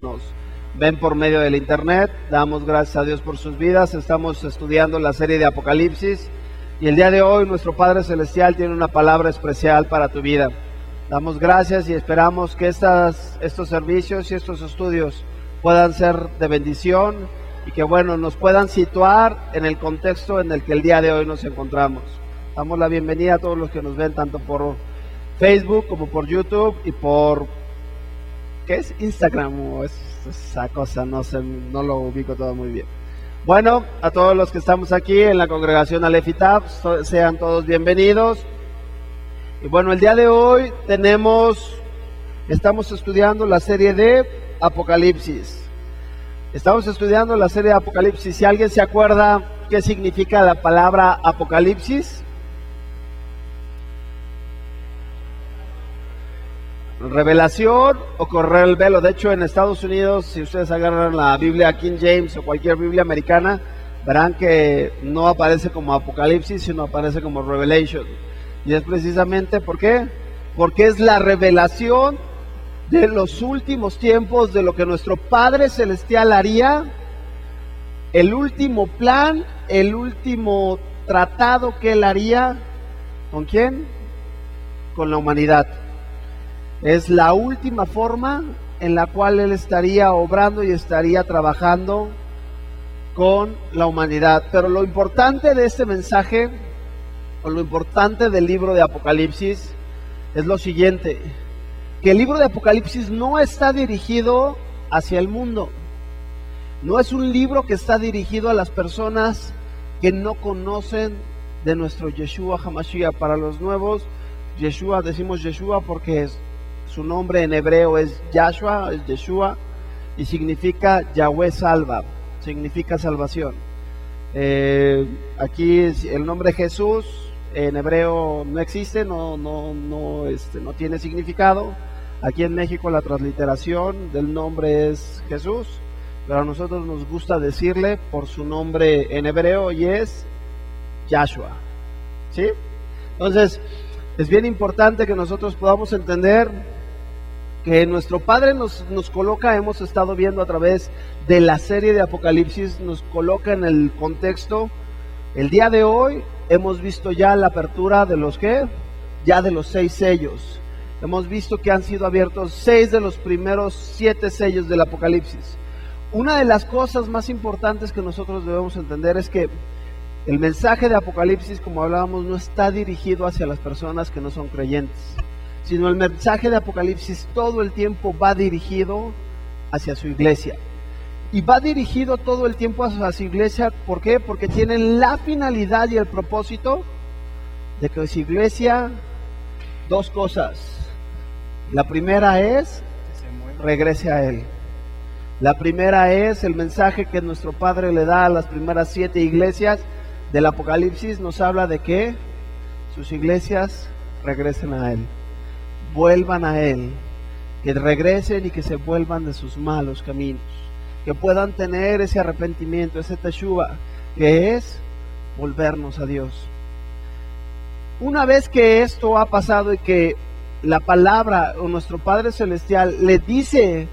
nos ven por medio del internet. Damos gracias a Dios por sus vidas. Estamos estudiando la serie de Apocalipsis y el día de hoy nuestro Padre Celestial tiene una palabra especial para tu vida. Damos gracias y esperamos que estos servicios y estos estudios puedan ser de bendición y que nos puedan situar en el contexto en el que el día de hoy nos encontramos. Damos la bienvenida a todos los que nos ven tanto por Facebook como por YouTube y por ¿qué es? Instagram o esa cosa, no sé, no lo ubico todo muy bien. Bueno, a todos los que estamos aquí en la congregación Aleph y Tav, sean todos bienvenidos. Y bueno, el día de hoy estamos estudiando la serie de Apocalipsis. Estamos estudiando la serie de Apocalipsis. Si alguien se acuerda qué significa la palabra Apocalipsis, revelación o correr el velo. De hecho, en Estados Unidos, si ustedes agarran la Biblia King James o cualquier Biblia americana, verán que no aparece como Apocalipsis, sino aparece como Revelation. Y es precisamente, ¿por qué? Porque es la revelación de los últimos tiempos, de lo que nuestro Padre Celestial haría, el último plan, el último tratado que Él haría. ¿Con quién? Con la humanidad. Es la última forma en la cual Él estaría obrando y estaría trabajando con la humanidad. Pero lo importante de este mensaje, o lo importante del libro de Apocalipsis, es lo siguiente: que el libro de Apocalipsis no está dirigido hacia el mundo. No es un libro que está dirigido a las personas que no conocen de nuestro Yeshua HaMashiach. Para los nuevos, Yeshua, decimos Yeshua porque su nombre en hebreo es Yahshua, es Yeshua, y significa Yahweh salva, significa salvación. Aquí el nombre Jesús en hebreo no existe, no tiene significado. Aquí en México la transliteración del nombre es Jesús, pero a nosotros nos gusta decirle por su nombre en hebreo y es Yahshua, ¿sí? Entonces, es bien importante que nosotros podamos entender que nuestro Padre nos coloca, hemos estado viendo a través de la serie de Apocalipsis, nos coloca en el contexto. El día de hoy hemos visto ya la apertura de los ya de los 6 sellos. Hemos visto que han sido abiertos 6 de los primeros 7 sellos del Apocalipsis. Una de las cosas más importantes que nosotros debemos entender es que el mensaje de Apocalipsis, como hablábamos, no está dirigido hacia las personas que no son creyentes, sino el mensaje de Apocalipsis todo el tiempo va dirigido hacia su iglesia. Y va dirigido todo el tiempo hacia su iglesia, ¿por qué? Porque tienen la finalidad y el propósito de que su iglesia, 2 cosas. La primera es, regrese a Él. La primera es el mensaje que nuestro Padre le da a las primeras 7 iglesias del Apocalipsis, nos habla de que sus iglesias regresen a Él, vuelvan a Él, que regresen y que se vuelvan de sus malos caminos, que puedan tener ese arrepentimiento, ese teshuva, que es volvernos a Dios. Una vez que esto ha pasado y que la palabra o nuestro Padre Celestial le dice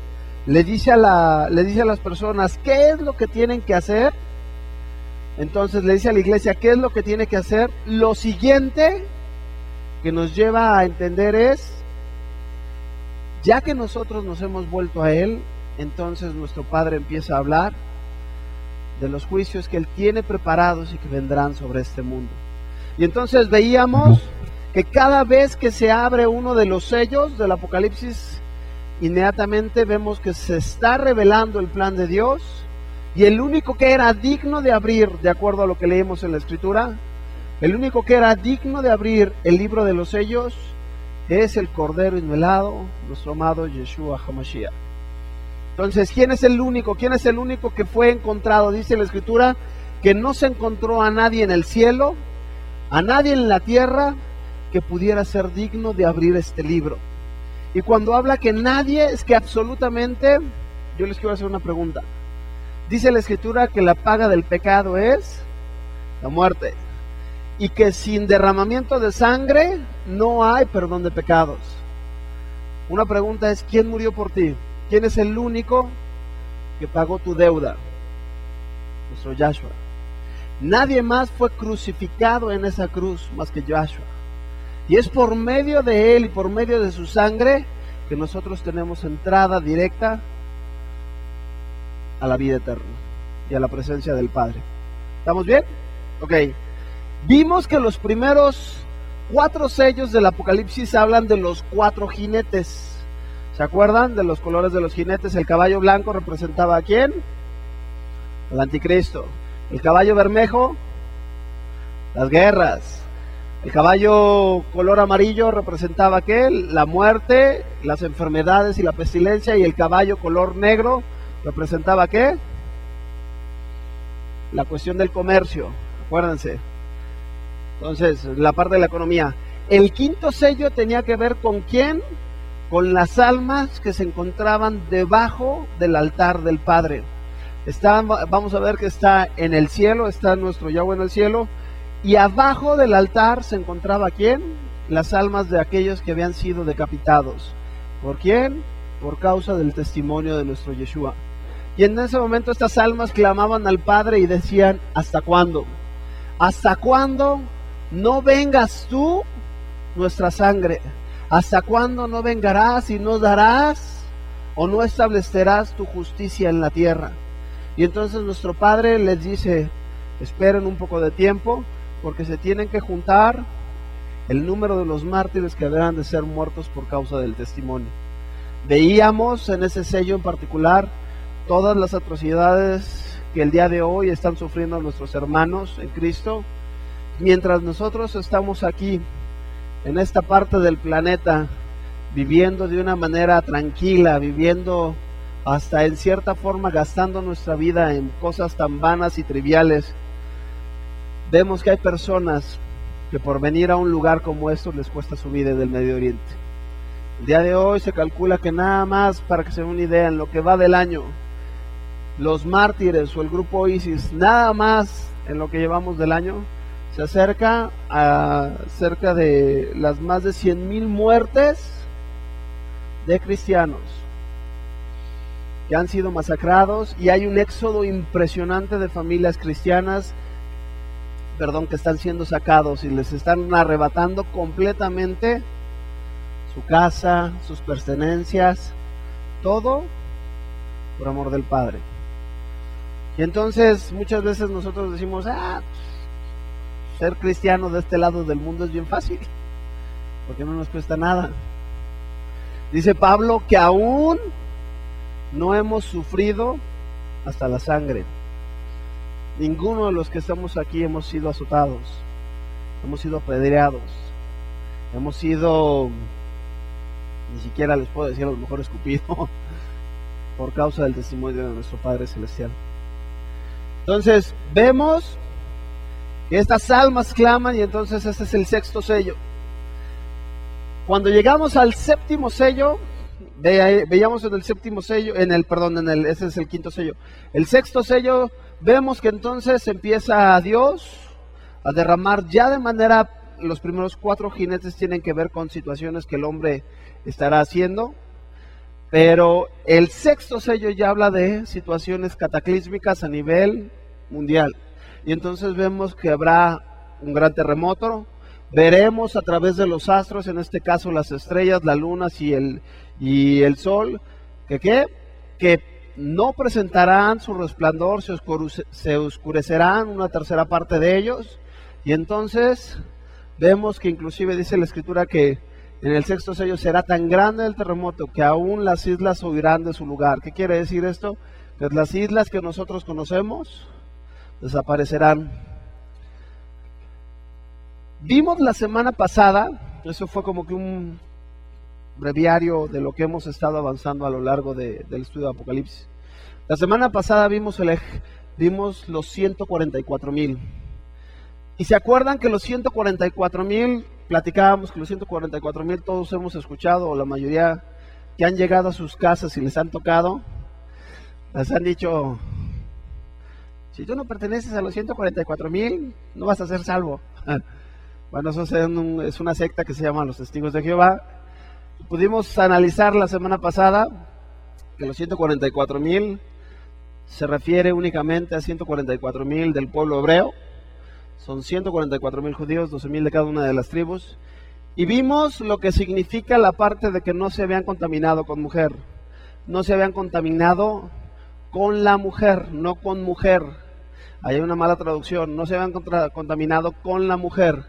a las personas qué es lo que tienen que hacer, entonces le dice a la iglesia qué es lo que tiene que hacer. Lo siguiente que nos lleva a entender es, ya que nosotros nos hemos vuelto a Él, entonces nuestro Padre empieza a hablar de los juicios que Él tiene preparados y que vendrán sobre este mundo. Y entonces veíamos que cada vez que se abre uno de los sellos del Apocalipsis, inmediatamente vemos que se está revelando el plan de Dios, y el único que era digno de abrir, de acuerdo a lo que leímos en la Escritura, el único que era digno de abrir el libro de los sellos es el Cordero Inmolado, nuestro amado Yeshua HaMashiach. Entonces, ¿quién es el único? ¿Quién es el único que fue encontrado? Dice la Escritura que no se encontró a nadie en el cielo, a nadie en la tierra que pudiera ser digno de abrir este libro. Y cuando habla que nadie, es que absolutamente, yo les quiero hacer una pregunta. Dice la Escritura que la paga del pecado es la muerte, y que sin derramamiento de sangre no hay perdón de pecados. Una pregunta es, ¿quién murió por ti? ¿Quién es el único que pagó tu deuda? Nuestro Yahshua. Nadie más fue crucificado en esa cruz más que Yahshua. Y es por medio de Él y por medio de su sangre que nosotros tenemos entrada directa a la vida eterna y a la presencia del Padre. ¿Estamos bien? Ok. Vimos que los primeros 4 sellos del Apocalipsis hablan de los 4 jinetes. ¿Se acuerdan de los colores de los jinetes? El caballo blanco representaba ¿a quién? Al anticristo. El caballo bermejo, las guerras. El caballo color amarillo representaba ¿qué? La muerte, las enfermedades y la pestilencia. Y el caballo color negro representaba ¿qué? La cuestión del comercio, acuérdense. Entonces, la parte de la economía. El 5.º sello tenía que ver ¿con quién? Con las almas que se encontraban debajo del altar del Padre. Vamos a ver que está en el cielo, está nuestro Yahweh en el cielo, y abajo del altar se encontraba ¿quién? Las almas de aquellos que habían sido decapitados. ¿Por quién? Por causa del testimonio de nuestro Yeshua. Y en ese momento estas almas clamaban al Padre y decían, ¿hasta cuándo? ¿Hasta cuándo no vengas tú nuestra sangre? ¿Hasta cuándo no vengarás y no darás o no establecerás tu justicia en la tierra? Y entonces nuestro Padre les dice, esperen un poco de tiempo, porque se tienen que juntar el número de los mártires que deberán de ser muertos por causa del testimonio. Veíamos en ese sello en particular todas las atrocidades que el día de hoy están sufriendo nuestros hermanos en Cristo, mientras nosotros estamos aquí, en esta parte del planeta, viviendo de una manera tranquila, viviendo hasta en cierta forma gastando nuestra vida en cosas tan vanas y triviales. Vemos que hay personas que por venir a un lugar como estos les cuesta su vida en el Medio Oriente. El día de hoy se calcula que nada más, para que se den una idea, en lo que va del año, los mártires o el grupo ISIS, nada más en lo que llevamos del año, se acerca a cerca de las más de 100,000 muertes de cristianos que han sido masacrados, y hay un éxodo impresionante de familias cristianas, que están siendo sacados y les están arrebatando completamente su casa, sus pertenencias, todo por amor del Padre. Y entonces muchas veces nosotros decimos, ser cristiano de este lado del mundo es bien fácil, porque no nos cuesta nada. Dice Pablo que aún no hemos sufrido hasta la sangre. Ninguno de los que estamos aquí hemos sido azotados, hemos sido apedreados, hemos sido, ni siquiera les puedo decir a lo mejor escupido, por causa del testimonio de nuestro Padre Celestial. Entonces vemos que estas almas claman, y entonces este es el 6.º sello. Cuando llegamos al 7.º sello, veíamos en el 7.º sello, ese es el 5.º sello. El 6.º sello, vemos que entonces empieza Dios a derramar ya de manera, los primeros 4 jinetes tienen que ver con situaciones que el hombre estará haciendo, pero el 6.º sello ya habla de situaciones cataclísmicas a nivel mundial. Y entonces vemos que habrá un gran terremoto, veremos a través de los astros, en este caso las estrellas, las lunas y el sol, que no presentarán su resplandor, se oscurecerán una tercera parte de ellos. Y entonces vemos que inclusive dice la Escritura que en el 6.º sello será tan grande el terremoto que aún las islas huirán de su lugar. ¿Qué quiere decir esto? Que las islas que nosotros conocemos desaparecerán. Vimos la semana pasada, eso fue como que un breviario de lo que hemos estado avanzando a lo largo del estudio de Apocalipsis. La semana pasada vimos los 144,000. Y se acuerdan que los 144,000, platicábamos que los 144,000 todos hemos escuchado, o la mayoría que han llegado a sus casas y les han tocado, les han dicho, si tú no perteneces a los 144,000, no vas a ser salvo. Bueno, eso es una secta que se llama los Testigos de Jehová. Pudimos analizar la semana pasada que los 144,000 se refiere únicamente a 144,000 del pueblo hebreo. Son 144,000 judíos, 12,000 de cada una de las tribus. Y vimos lo que significa la parte de que no se habían contaminado con mujer. No se habían contaminado con la mujer, no con mujer. Hay una mala traducción. No se habían contaminado con la mujer.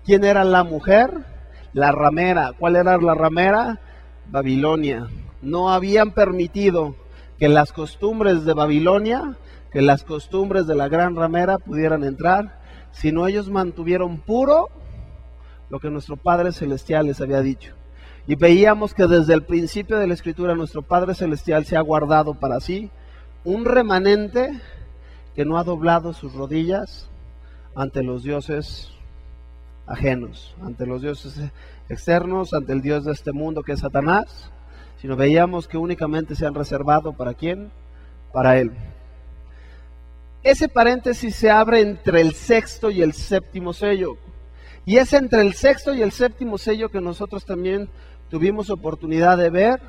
¿Quién era la mujer? La ramera. ¿Cuál era la ramera? Babilonia. No habían permitido que las costumbres de Babilonia, que las costumbres de la gran ramera pudieran entrar, sino ellos mantuvieron puro lo que nuestro Padre Celestial les había dicho. Y veíamos que desde el principio de la Escritura nuestro Padre Celestial se ha guardado para sí un remanente que no ha doblado sus rodillas ante los dioses ajenos, ante los dioses externos, ante el Dios de este mundo que es Satanás, sino veíamos que únicamente se han reservado ¿para quién? Para Él. Ese paréntesis se abre entre el sexto y el séptimo sello. Y es entre el sexto y el séptimo sello que nosotros también tuvimos oportunidad de ver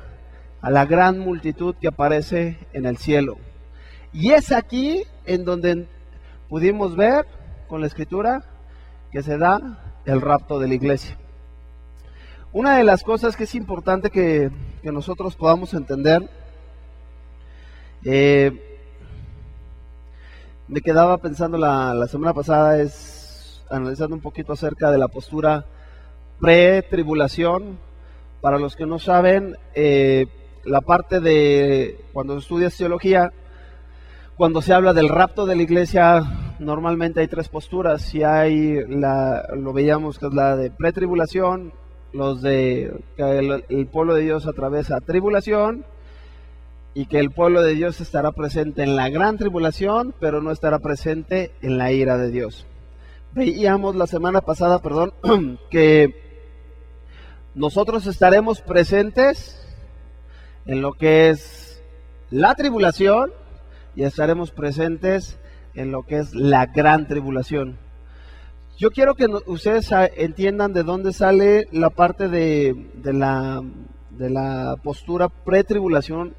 a la gran multitud que aparece en el cielo. Y es aquí en donde pudimos ver con la Escritura que se da el rapto de la iglesia. Una de las cosas que es importante que nosotros podamos entender, me quedaba pensando la semana pasada, es analizando un poquito acerca de la postura pre-tribulación. Para los que no saben, la parte de cuando estudias teología, cuando se habla del rapto de la iglesia, normalmente hay tres posturas. Y lo veíamos que es la de pre-tribulación, los de que el pueblo de Dios atraviesa tribulación, y que el pueblo de Dios estará presente en la gran tribulación, pero no estará presente en la ira de Dios. Veíamos la semana pasada, que nosotros estaremos presentes en lo que es la tribulación y estaremos presentes en lo que es la gran tribulación. Yo quiero que ustedes entiendan de dónde sale la parte de la postura pretribulacionista,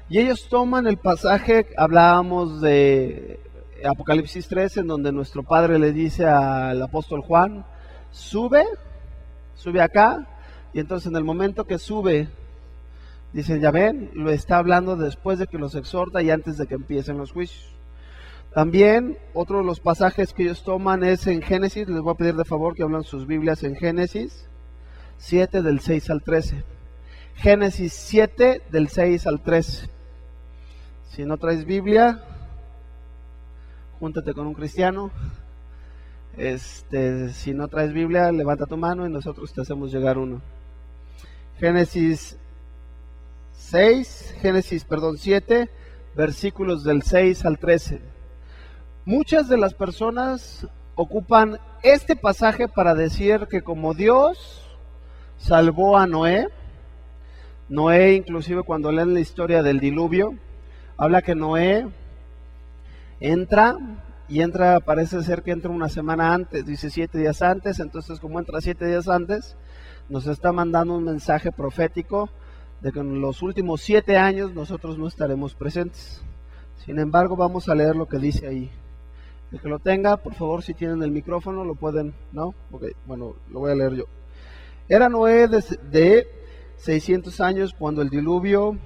y ellos toman el pasaje, hablábamos de Apocalipsis 3, en donde nuestro Padre le dice al apóstol Juan, sube acá, y entonces en el momento que sube, dicen, ya ven, lo está hablando después de que los exhorta y antes de que empiecen los juicios. También otro de los pasajes que ellos toman es en Génesis. Les voy a pedir de favor que hablen sus Biblias en Génesis 7 del 6 al 13. Génesis 7 del 6 al 13. Si no traes Biblia, júntate con un cristiano. Si no traes Biblia, levanta tu mano y nosotros te hacemos llegar uno. Génesis 7, versículos del 6 al 13. Muchas de las personas ocupan este pasaje para decir que como Dios salvó a Noé, inclusive cuando leen la historia del diluvio, habla que Noé entra, parece ser que entra una semana antes, dice 7 días antes. Entonces, como entra 7 días antes, nos está mandando un mensaje profético de que en los últimos 7 años nosotros no estaremos presentes. Sin embargo, vamos a leer lo que dice ahí. El que lo tenga, por favor, si tienen el micrófono, lo pueden, ¿no? Ok, bueno, lo voy a leer yo. Era Noé de 600 años cuando el diluvio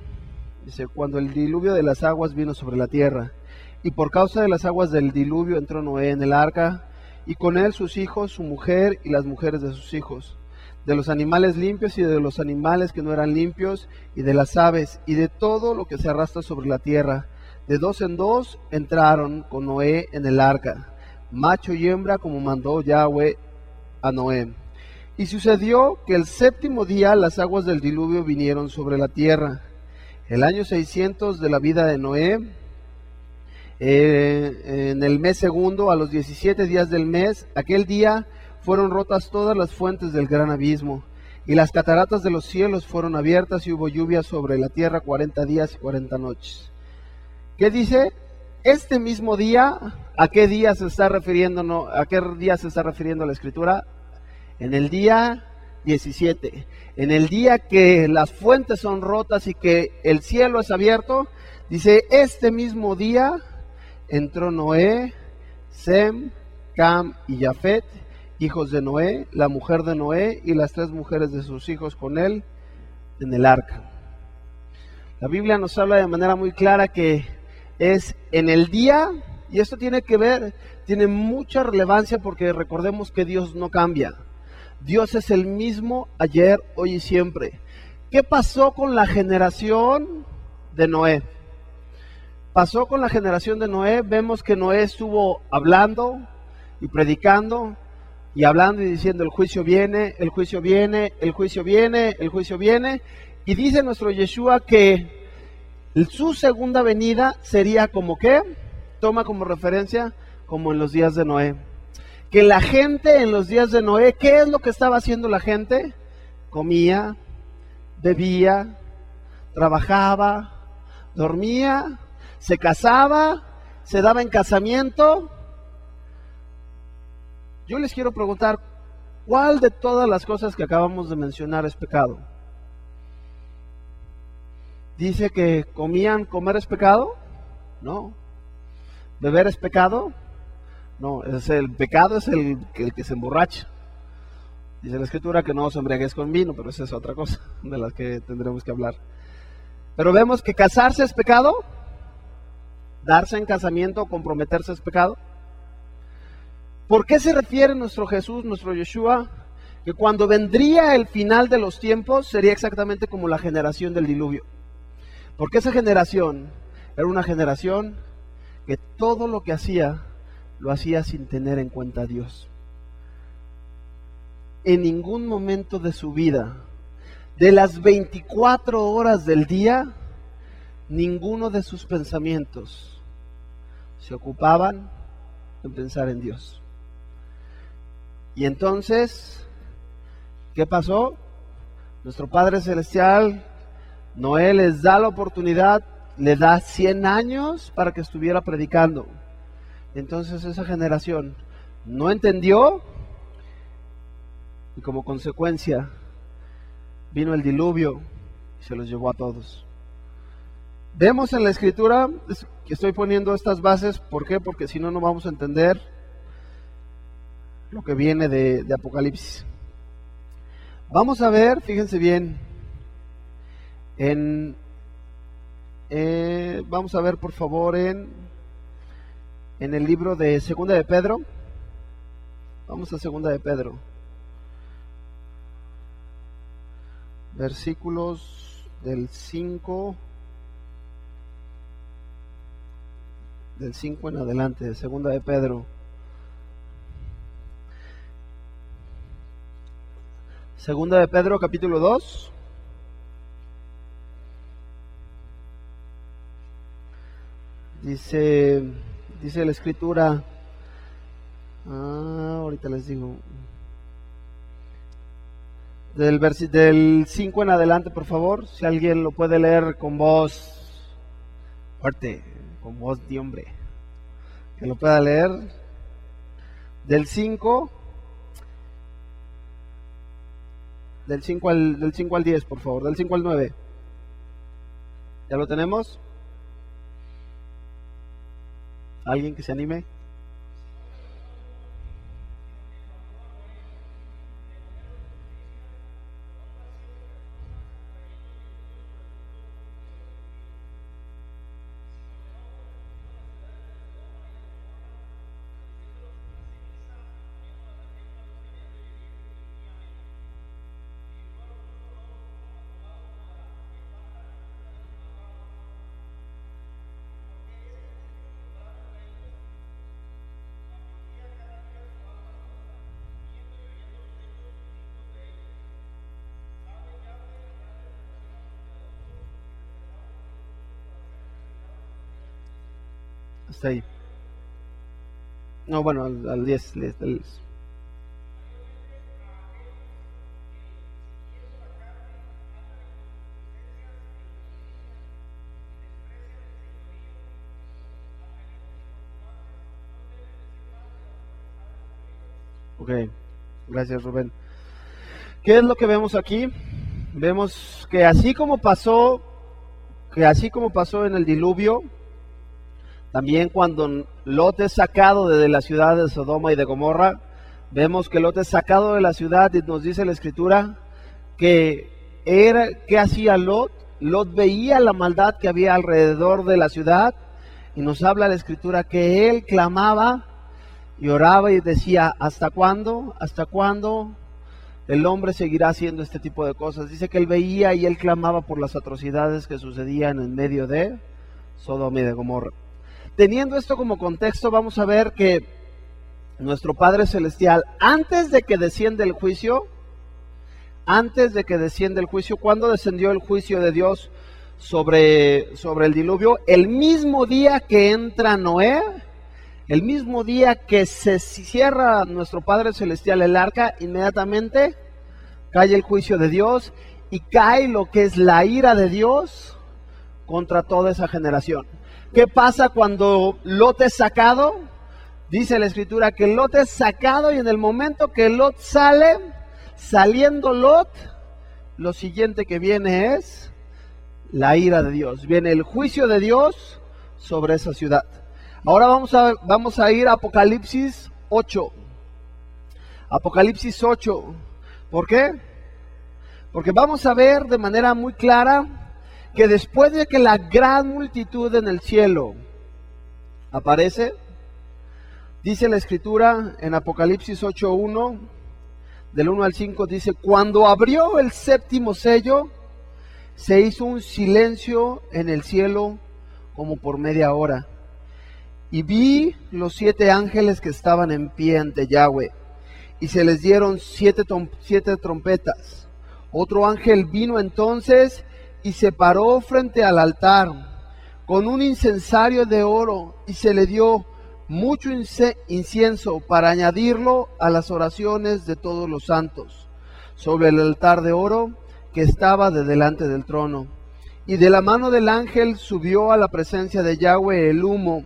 de las aguas vino sobre la tierra. Y por causa de las aguas del diluvio entró Noé en el arca, y con él sus hijos, su mujer y las mujeres de sus hijos, de los animales limpios y de los animales que no eran limpios, y de las aves, y de todo lo que se arrastra sobre la tierra. De 2 en 2 entraron con Noé en el arca, macho y hembra, como mandó Yahweh a Noé. Y sucedió que el 7º día las aguas del diluvio vinieron sobre la tierra. El año 600 de la vida de Noé, en el mes segundo, a los 17 días del mes, aquel día fueron rotas todas las fuentes del gran abismo, y las cataratas de los cielos fueron abiertas, y hubo lluvia sobre la tierra 40 días y 40 noches. ¿Qué dice? Este mismo día, ¿a qué día se está refiriendo? ¿A qué día se está refiriendo la Escritura? En el día 17. En el día que las fuentes son rotas y que el cielo es abierto, dice, este mismo día entró Noé, Sem, Cam y Jafet, hijos de Noé, la mujer de Noé y las 3 mujeres de sus hijos con él en el arca. La Biblia nos habla de manera muy clara que es en el día, y esto tiene que ver, tiene mucha relevancia porque recordemos que Dios no cambia. Dios es el mismo ayer, hoy y siempre. ¿Qué pasó con la generación de Noé? Pasó con la generación de Noé, vemos que Noé estuvo hablando y predicando y hablando y diciendo el juicio viene, el juicio viene, el juicio viene, el juicio viene. Y dice nuestro Yeshua que su segunda venida sería como ¿qué? Toma como referencia como en los días de Noé. Que la gente en los días de Noé, ¿qué es lo que estaba haciendo la gente? Comía, bebía, trabajaba, dormía, se casaba, se daba en casamiento. Yo les quiero preguntar, ¿cuál de todas las cosas que acabamos de mencionar es pecado? Dice que comer es pecado, no. Beber es pecado, no. El pecado es el que se emborracha. Dice la Escritura que no os embriaguéis con vino, pero esa es otra cosa de la que tendremos que hablar. Pero vemos que casarse es pecado, darse en casamiento o comprometerse es pecado. ¿Por qué se refiere nuestro Jesús, nuestro Yeshua, que cuando vendría el final de los tiempos sería exactamente como la generación del diluvio? Porque esa generación era una generación que todo lo que hacía, lo hacía sin tener en cuenta a Dios. En ningún momento de su vida, de las 24 horas del día, ninguno de sus pensamientos se ocupaban en pensar en Dios. Y entonces, ¿qué pasó? Nuestro Padre Celestial, Noé les da la oportunidad, le da 100 años para que estuviera predicando. Entonces esa generación no entendió y como consecuencia vino el diluvio y se los llevó a todos. Vemos en la Escritura que estoy poniendo estas bases, ¿por qué? Porque si no, no vamos a entender lo que viene de Apocalipsis. Vamos a ver, fíjense bien, vamos a ver por favor en el libro de Segunda de Pedro. Vamos a Segunda de Pedro, versículos del 5 en adelante, de Segunda de Pedro. Segunda de Pedro, capítulo 2. Dice la Escritura, ahorita les digo, del 5 en adelante, por favor, si alguien lo puede leer con voz fuerte, con voz de hombre, que lo pueda leer, del 5 al 10, por favor, del 5 al 9. ¿Ya lo tenemos? ¿Alguien que se anime? Hasta ahí. No, bueno, al 10. Ok, gracias Rubén. ¿Qué es lo que vemos aquí? Vemos que así como pasó en el diluvio, también cuando Lot es sacado de la ciudad de Sodoma y de Gomorra, vemos que Lot es sacado de la ciudad y nos dice la Escritura ¿qué hacía Lot? Lot veía la maldad que había alrededor de la ciudad y nos habla la Escritura que él clamaba y oraba y decía, ¿hasta cuándo? ¿Hasta cuándo el hombre seguirá haciendo este tipo de cosas? Dice que él veía y él clamaba por las atrocidades que sucedían en medio de Sodoma y de Gomorra. Teniendo esto como contexto, vamos a ver que nuestro Padre Celestial, antes de que descienda el juicio, ¿cuándo descendió el juicio de Dios sobre el diluvio? El mismo día que entra Noé, el mismo día que se cierra nuestro Padre Celestial el arca, inmediatamente cae el juicio de Dios y cae lo que es la ira de Dios contra toda esa generación. ¿Qué pasa cuando Lot es sacado? Dice la Escritura que Lot es sacado y en el momento que Lot saliendo Lot, lo siguiente que viene es la ira de Dios. Viene el juicio de Dios sobre esa ciudad. Ahora vamos a ir a Apocalipsis 8. Apocalipsis 8. ¿Por qué? Porque vamos a ver de manera muy clara que después de que la gran multitud en el cielo aparece, dice la Escritura en Apocalipsis 8:1, del 1 al 5, dice, cuando abrió el séptimo sello, se hizo un silencio en el cielo como por media hora. Y vi los 7 ángeles que estaban en pie ante Yahweh, y se les dieron 7 trompetas. Otro ángel vino entonces y se paró frente al altar con un incensario de oro, y se le dio mucho incienso para añadirlo a las oraciones de todos los santos, sobre el altar de oro que estaba de delante del trono. Y de la mano del ángel subió a la presencia de Yahweh el humo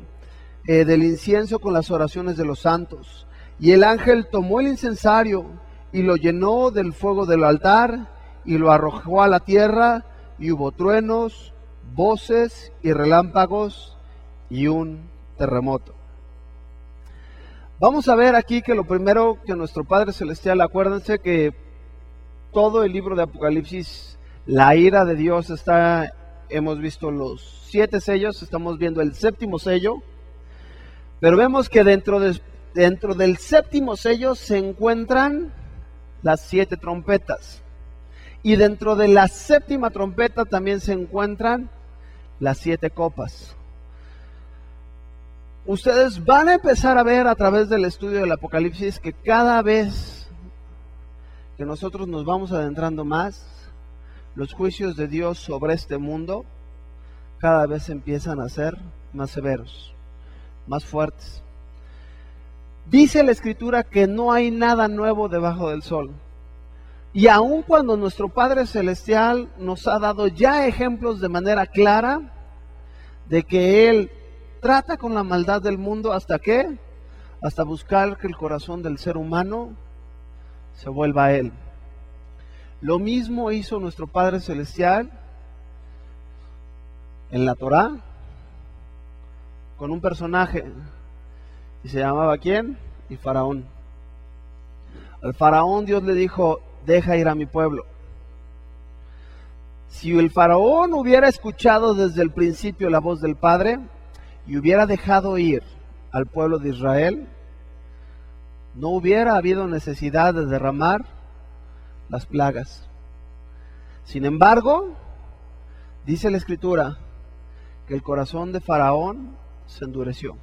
del incienso con las oraciones de los santos. Y el ángel tomó el incensario y lo llenó del fuego del altar y lo arrojó a la tierra, y hubo truenos, voces y relámpagos y un terremoto. Vamos a ver aquí que lo primero que nuestro Padre Celestial, acuérdense que todo el libro de Apocalipsis, la ira de Dios está, hemos visto los 7 sellos, estamos viendo el séptimo sello, pero vemos que dentro del séptimo sello se encuentran las 7 trompetas, y dentro de la séptima trompeta también se encuentran las 7 copas. Ustedes van a empezar a ver a través del estudio del Apocalipsis que cada vez que nosotros nos vamos adentrando más, los juicios de Dios sobre este mundo cada vez empiezan a ser más severos, más fuertes. Dice la Escritura que no hay nada nuevo debajo del sol. Y aun cuando nuestro Padre Celestial nos ha dado ya ejemplos de manera clara de que Él trata con la maldad del mundo, ¿hasta qué? Hasta buscar que el corazón del ser humano se vuelva a Él. Lo mismo hizo nuestro Padre Celestial en la Torá con un personaje, y se llamaba ¿quién? Y Faraón. Al Faraón Dios le dijo, deja ir a mi pueblo. Si el Faraón hubiera escuchado desde el principio la voz del Padre y hubiera dejado ir al pueblo de Israel, no hubiera habido necesidad de derramar las plagas. Sin embargo, dice la Escritura que el corazón de Faraón se endureció.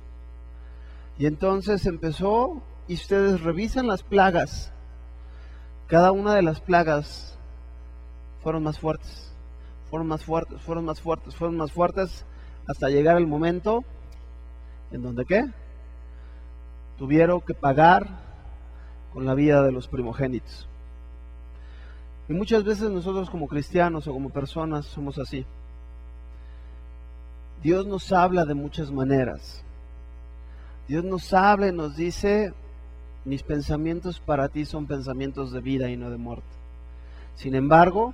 Y entonces empezó, y ustedes revisan las plagas, cada una de las plagas fueron más fuertes, hasta llegar el momento en donde ¿qué? Tuvieron que pagar con la vida de los primogénitos. Y muchas veces nosotros como cristianos o como personas somos así. Dios nos habla de muchas maneras. Dios nos habla y nos dice, mis pensamientos para ti son pensamientos de vida y no de muerte. Sin embargo,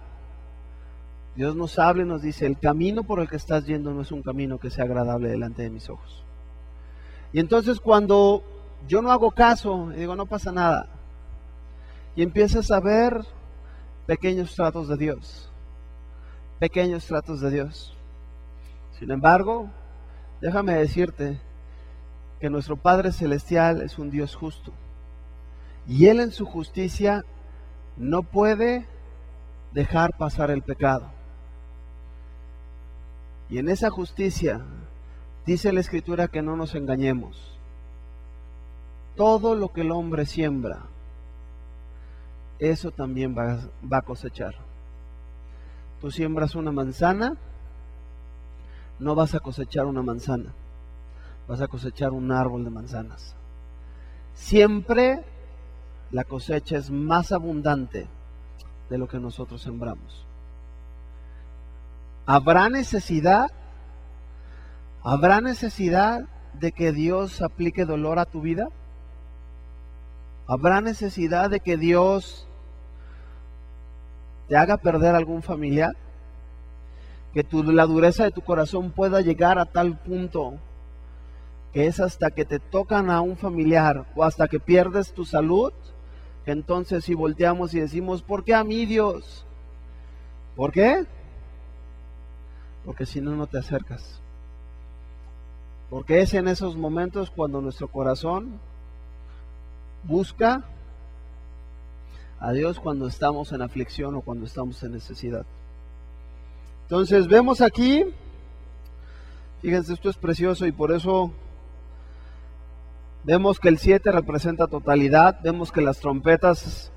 Dios nos habla y nos dice, el camino por el que estás yendo no es un camino que sea agradable delante de mis ojos. Y entonces cuando yo no hago caso, y digo, no pasa nada, y empiezas a ver pequeños tratos de Dios, pequeños tratos de Dios. Sin embargo, déjame decirte que nuestro Padre Celestial es un Dios justo, y Él en su justicia no puede dejar pasar el pecado. Y en esa justicia dice la Escritura que no nos engañemos. Todo lo que el hombre siembra, eso también va a cosechar. Tú siembras una manzana, no vas a cosechar una manzana, vas a cosechar un árbol de manzanas. Siempre la cosecha es más abundante de lo que nosotros sembramos. ¿Habrá necesidad de que Dios aplique dolor a tu vida? ¿Habrá necesidad de que Dios te haga perder algún familiar? Que la dureza de tu corazón pueda llegar a tal punto que es hasta que te tocan a un familiar o hasta que pierdes tu salud, que entonces si volteamos y decimos, ¿por qué a mí, Dios? ¿Por qué? Porque si no, no te acercas. Porque es en esos momentos cuando nuestro corazón busca a Dios, cuando estamos en aflicción o cuando estamos en necesidad. Entonces vemos aquí, fíjense, esto es precioso y por eso vemos que el 7 representa totalidad, vemos que las trompetas,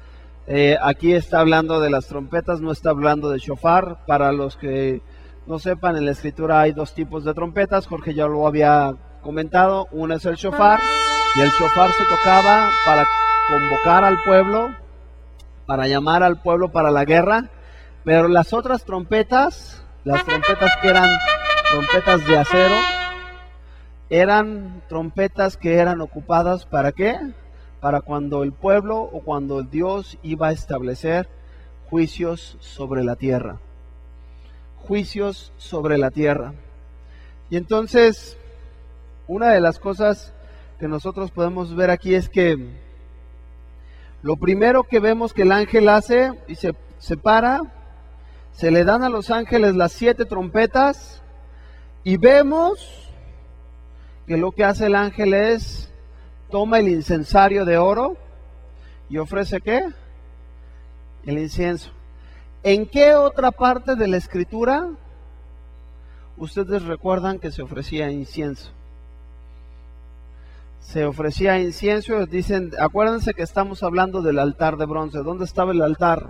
aquí está hablando de las trompetas, no está hablando de shofar. Para los que no sepan, en la Escritura hay dos tipos de trompetas, Jorge ya lo había comentado. Una es el shofar, y el shofar se tocaba para convocar al pueblo, para llamar al pueblo para la guerra, pero las otras trompetas, las trompetas que eran trompetas de acero, eran trompetas que eran ocupadas ¿para qué? Para cuando el pueblo o cuando Dios iba a establecer juicios sobre la tierra. Juicios sobre la tierra. Y entonces, una de las cosas que nosotros podemos ver aquí es que lo primero que vemos que el ángel hace y se separa, se le dan a los ángeles las 7 trompetas y vemos que lo que hace el ángel es toma el incensario de oro y ofrece ¿qué? El incienso. ¿En qué otra parte de la Escritura ustedes recuerdan que se ofrecía incienso? Se ofrecía incienso, dicen, acuérdense que estamos hablando del altar de bronce. ¿Dónde estaba el altar?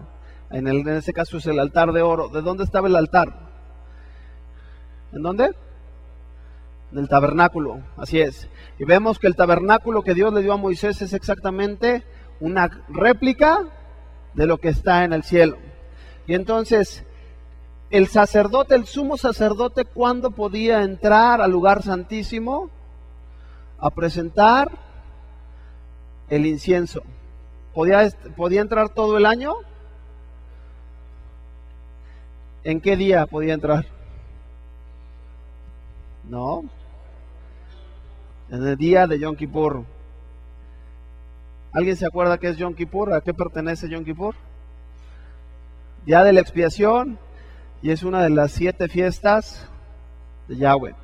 En este caso es el altar de oro. ¿De dónde estaba el altar? ¿En dónde? Del tabernáculo, así es. Y vemos que el tabernáculo que Dios le dio a Moisés es exactamente una réplica de lo que está en el cielo. Y entonces, el sacerdote, el sumo sacerdote, ¿cuándo podía entrar al lugar santísimo a presentar el incienso? ¿Podía entrar todo el año? ¿En qué día podía entrar? No. En el día de Yom Kippur. ¿Alguien se acuerda qué es Yom Kippur? ¿A qué pertenece Yom Kippur? Día de la expiación, y es una de las 7 fiestas de Yahweh.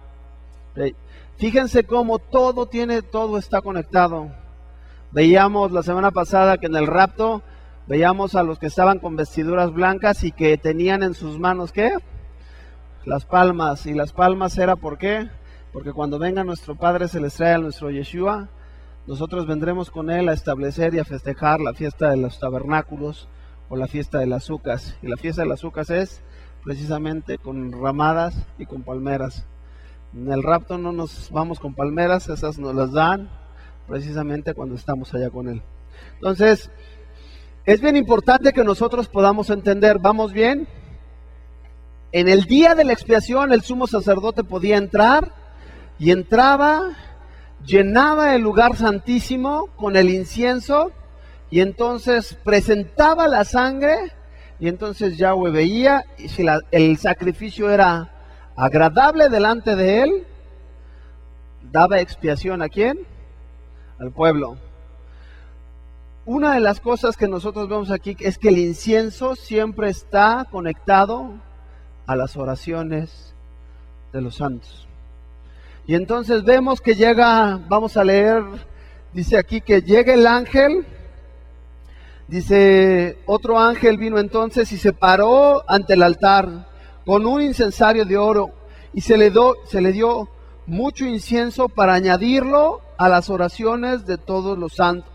Fíjense cómo todo está conectado. Veíamos la semana pasada que en el rapto veíamos a los que estaban con vestiduras blancas y que tenían en sus manos ¿qué? Las palmas. Y las palmas era ¿por qué? Porque cuando venga nuestro Padre Celestial, nuestro Yeshua, nosotros vendremos con Él a establecer y a festejar la fiesta de los tabernáculos o la fiesta de las Sucas. Y la fiesta de las Sucas es precisamente con ramadas y con palmeras. En el rapto no nos vamos con palmeras, esas nos las dan precisamente cuando estamos allá con Él. Entonces, es bien importante que nosotros podamos entender, ¿vamos bien? En el día de la expiación el sumo sacerdote podía entrar y entraba, llenaba el lugar santísimo con el incienso y entonces presentaba la sangre Y entonces Yahweh veía, y si el sacrificio era agradable delante de él, daba expiación ¿a quién? Al pueblo. Una de las cosas que nosotros vemos aquí es que el incienso siempre está conectado a las oraciones de los santos. Y entonces vemos que llega, vamos a leer, dice aquí que llega el ángel, dice, otro ángel vino entonces y se paró ante el altar con un incensario de oro y se le dio mucho incienso para añadirlo a las oraciones de todos los santos.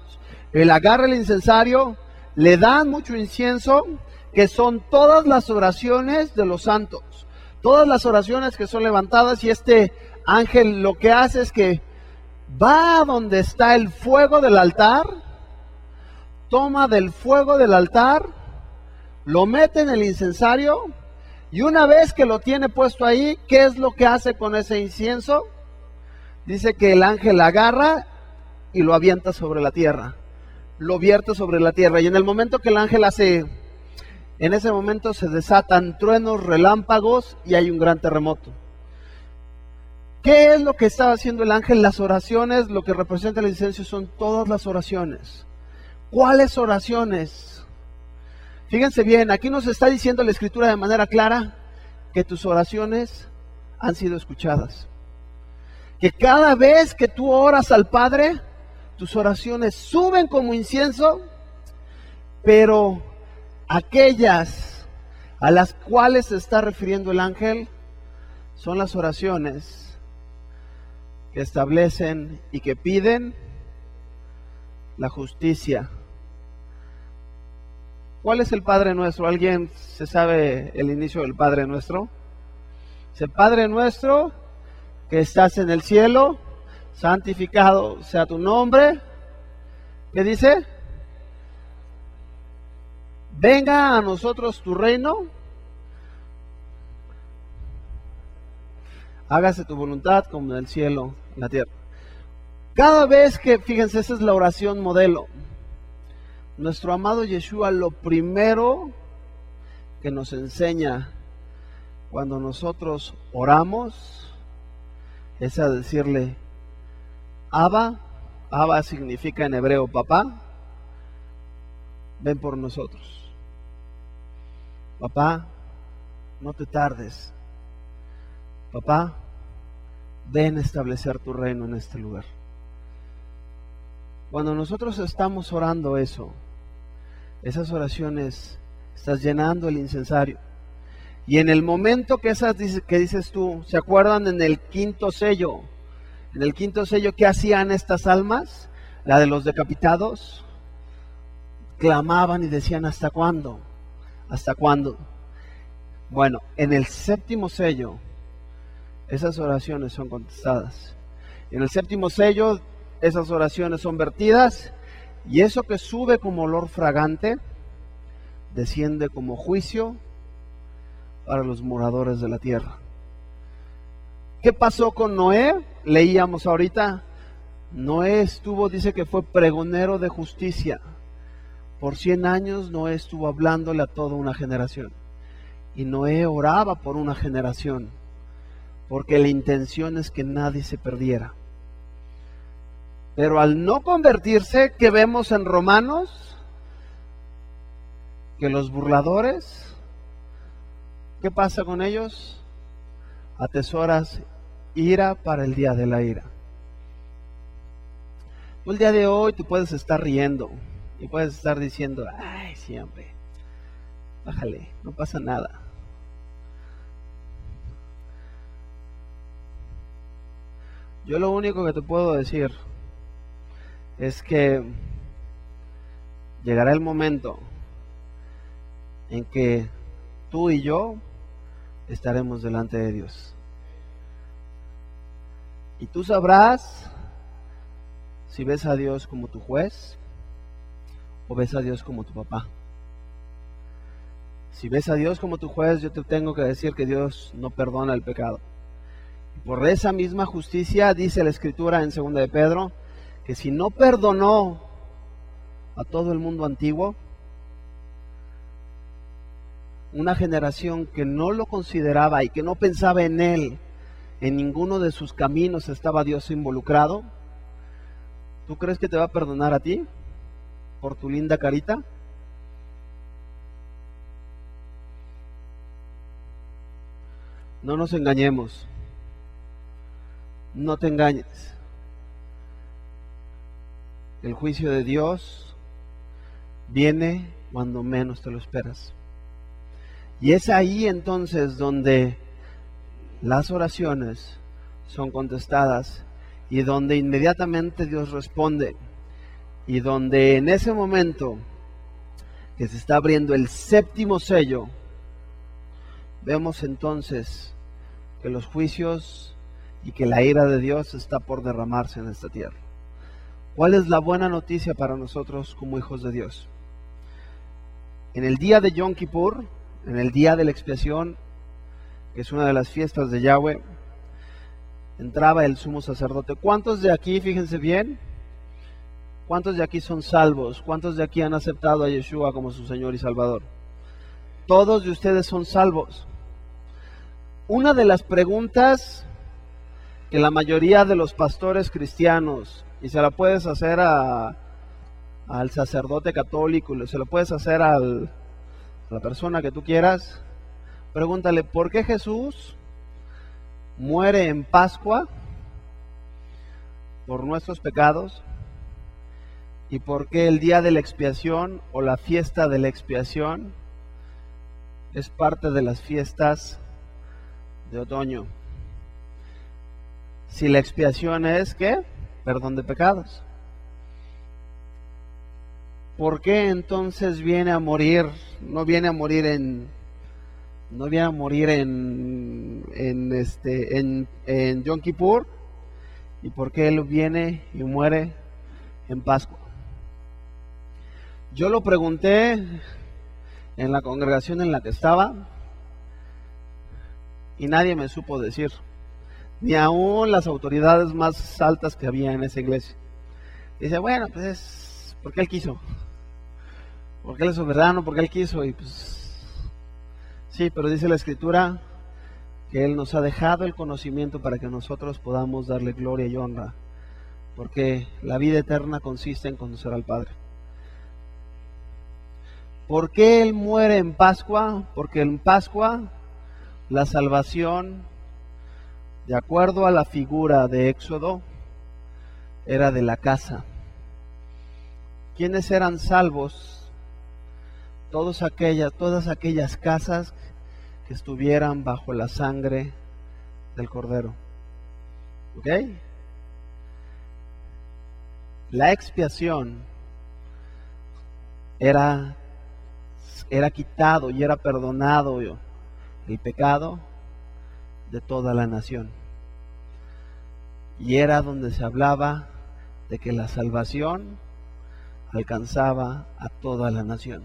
Él agarra el incensario, le dan mucho incienso, que son todas las oraciones de los santos, todas las oraciones que son levantadas, y este ángel lo que hace es que va a donde está el fuego del altar, toma del fuego del altar, lo mete en el incensario, y una vez que lo tiene puesto ahí, ¿qué es lo que hace con ese incienso? Dice que el ángel agarra y lo avienta sobre la tierra, lo vierte sobre la tierra, y en el momento que el ángel hace, en ese momento se desatan truenos, relámpagos y hay un gran terremoto. ¿Qué es lo que estaba haciendo el ángel? Las oraciones, lo que representa el incienso son todas las oraciones. ¿Cuáles oraciones? Fíjense bien, aquí nos está diciendo la Escritura de manera clara que tus oraciones han sido escuchadas. Que cada vez que tú oras al Padre, tus oraciones suben como incienso, pero aquellas a las cuales se está refiriendo el ángel son las oraciones que establecen y que piden la justicia. ¿Cuál es el Padre Nuestro? ¿Alguien se sabe el inicio del Padre Nuestro? Dice, Padre Nuestro que estás en el cielo, santificado sea tu nombre. ¿Qué dice? Venga a nosotros tu reino, hágase tu voluntad como en el cielo, en la tierra. Cada vez que, fíjense, esa es la oración modelo. Nuestro amado Yeshua, lo primero que nos enseña cuando nosotros oramos es a decirle, Abba. Abba significa en hebreo papá. Ven por nosotros. Papá, no te tardes. Papá, ven a establecer tu reino en este lugar. Cuando nosotros estamos orando eso, esas oraciones, estás llenando el incensario. Y en el momento que que dices tú, ¿se acuerdan en el quinto sello? En el quinto sello, ¿qué hacían estas almas? La de los decapitados. Clamaban y decían, ¿hasta cuándo? ¿Hasta cuándo? Bueno, en el séptimo sello, esas oraciones son contestadas. En el séptimo sello, esas oraciones son vertidas, y eso que sube como olor fragante, desciende como juicio para los moradores de la tierra. ¿Qué pasó con Noé? Leíamos ahorita, Noé estuvo, dice que fue pregonero de justicia. Por 100 años Noé estuvo hablándole a toda una generación. Y Noé oraba por una generación, porque la intención es que nadie se perdiera. Pero al no convertirse, ¿qué vemos en Romanos? Que los burladores, ¿qué pasa con ellos? Atesoras ira para el día de la ira. El día de hoy tú puedes estar riendo y puedes estar diciendo, ay, sí, hombre, bájale, no pasa nada. Yo lo único que te puedo decir es que llegará el momento en que tú y yo estaremos delante de Dios. Y tú sabrás si ves a Dios como tu juez o ves a Dios como tu papá. Si ves a Dios como tu juez, yo te tengo que decir que Dios no perdona el pecado. Y por esa misma justicia dice la Escritura en 2 de Pedro, que si no perdonó a todo el mundo antiguo, una generación que no lo consideraba y que no pensaba en Él, en ninguno de sus caminos estaba Dios involucrado, ¿tú crees que te va a perdonar a ti por tu linda carita? No nos engañemos, no te engañes. El juicio de Dios viene cuando menos te lo esperas. Y es ahí entonces donde las oraciones son contestadas y donde inmediatamente Dios responde y donde en ese momento que se está abriendo el séptimo sello, vemos entonces que los juicios y que la ira de Dios está por derramarse en esta tierra. ¿Cuál es la buena noticia para nosotros como hijos de Dios? En el día de Yom Kippur, en el día de la expiación, que es una de las fiestas de Yahweh, entraba el sumo sacerdote. ¿Cuántos de aquí, fíjense bien, cuántos de aquí son salvos? ¿Cuántos de aquí han aceptado a Yeshua como su Señor y Salvador? Todos de ustedes son salvos. Una de las preguntas que la mayoría de los pastores cristianos, y se la puedes hacer al sacerdote católico, se la puedes hacer a la persona que tú quieras, pregúntale, ¿por qué Jesús muere en Pascua por nuestros pecados? ¿Y por qué el día de la expiación o la fiesta de la expiación es parte de las fiestas de otoño? Si la expiación es, ¿qué? Perdón de pecados. ¿Por qué entonces viene a morir? No viene a morir en Yom Kippur. ¿Y por qué Él viene y muere en Pascua? Yo lo pregunté en la congregación en la que estaba y nadie me supo decir, ni aún las autoridades más altas que había en esa iglesia. Dice, bueno, pues es porque Él quiso, porque Él es soberano, porque Él quiso, y pues sí, pero dice la Escritura que Él nos ha dejado el conocimiento para que nosotros podamos darle gloria y honra, porque la vida eterna consiste en conocer al Padre. ¿Por qué Él muere en Pascua? Porque en Pascua la salvación, de acuerdo a la figura de Éxodo, era de la casa. ¿Quiénes eran salvos? Todas aquellas casas que estuvieran bajo la sangre del Cordero. ¿Ok? La expiación era quitado y era perdonado el pecado de toda la nación. Y era donde se hablaba de que la salvación alcanzaba a toda la nación.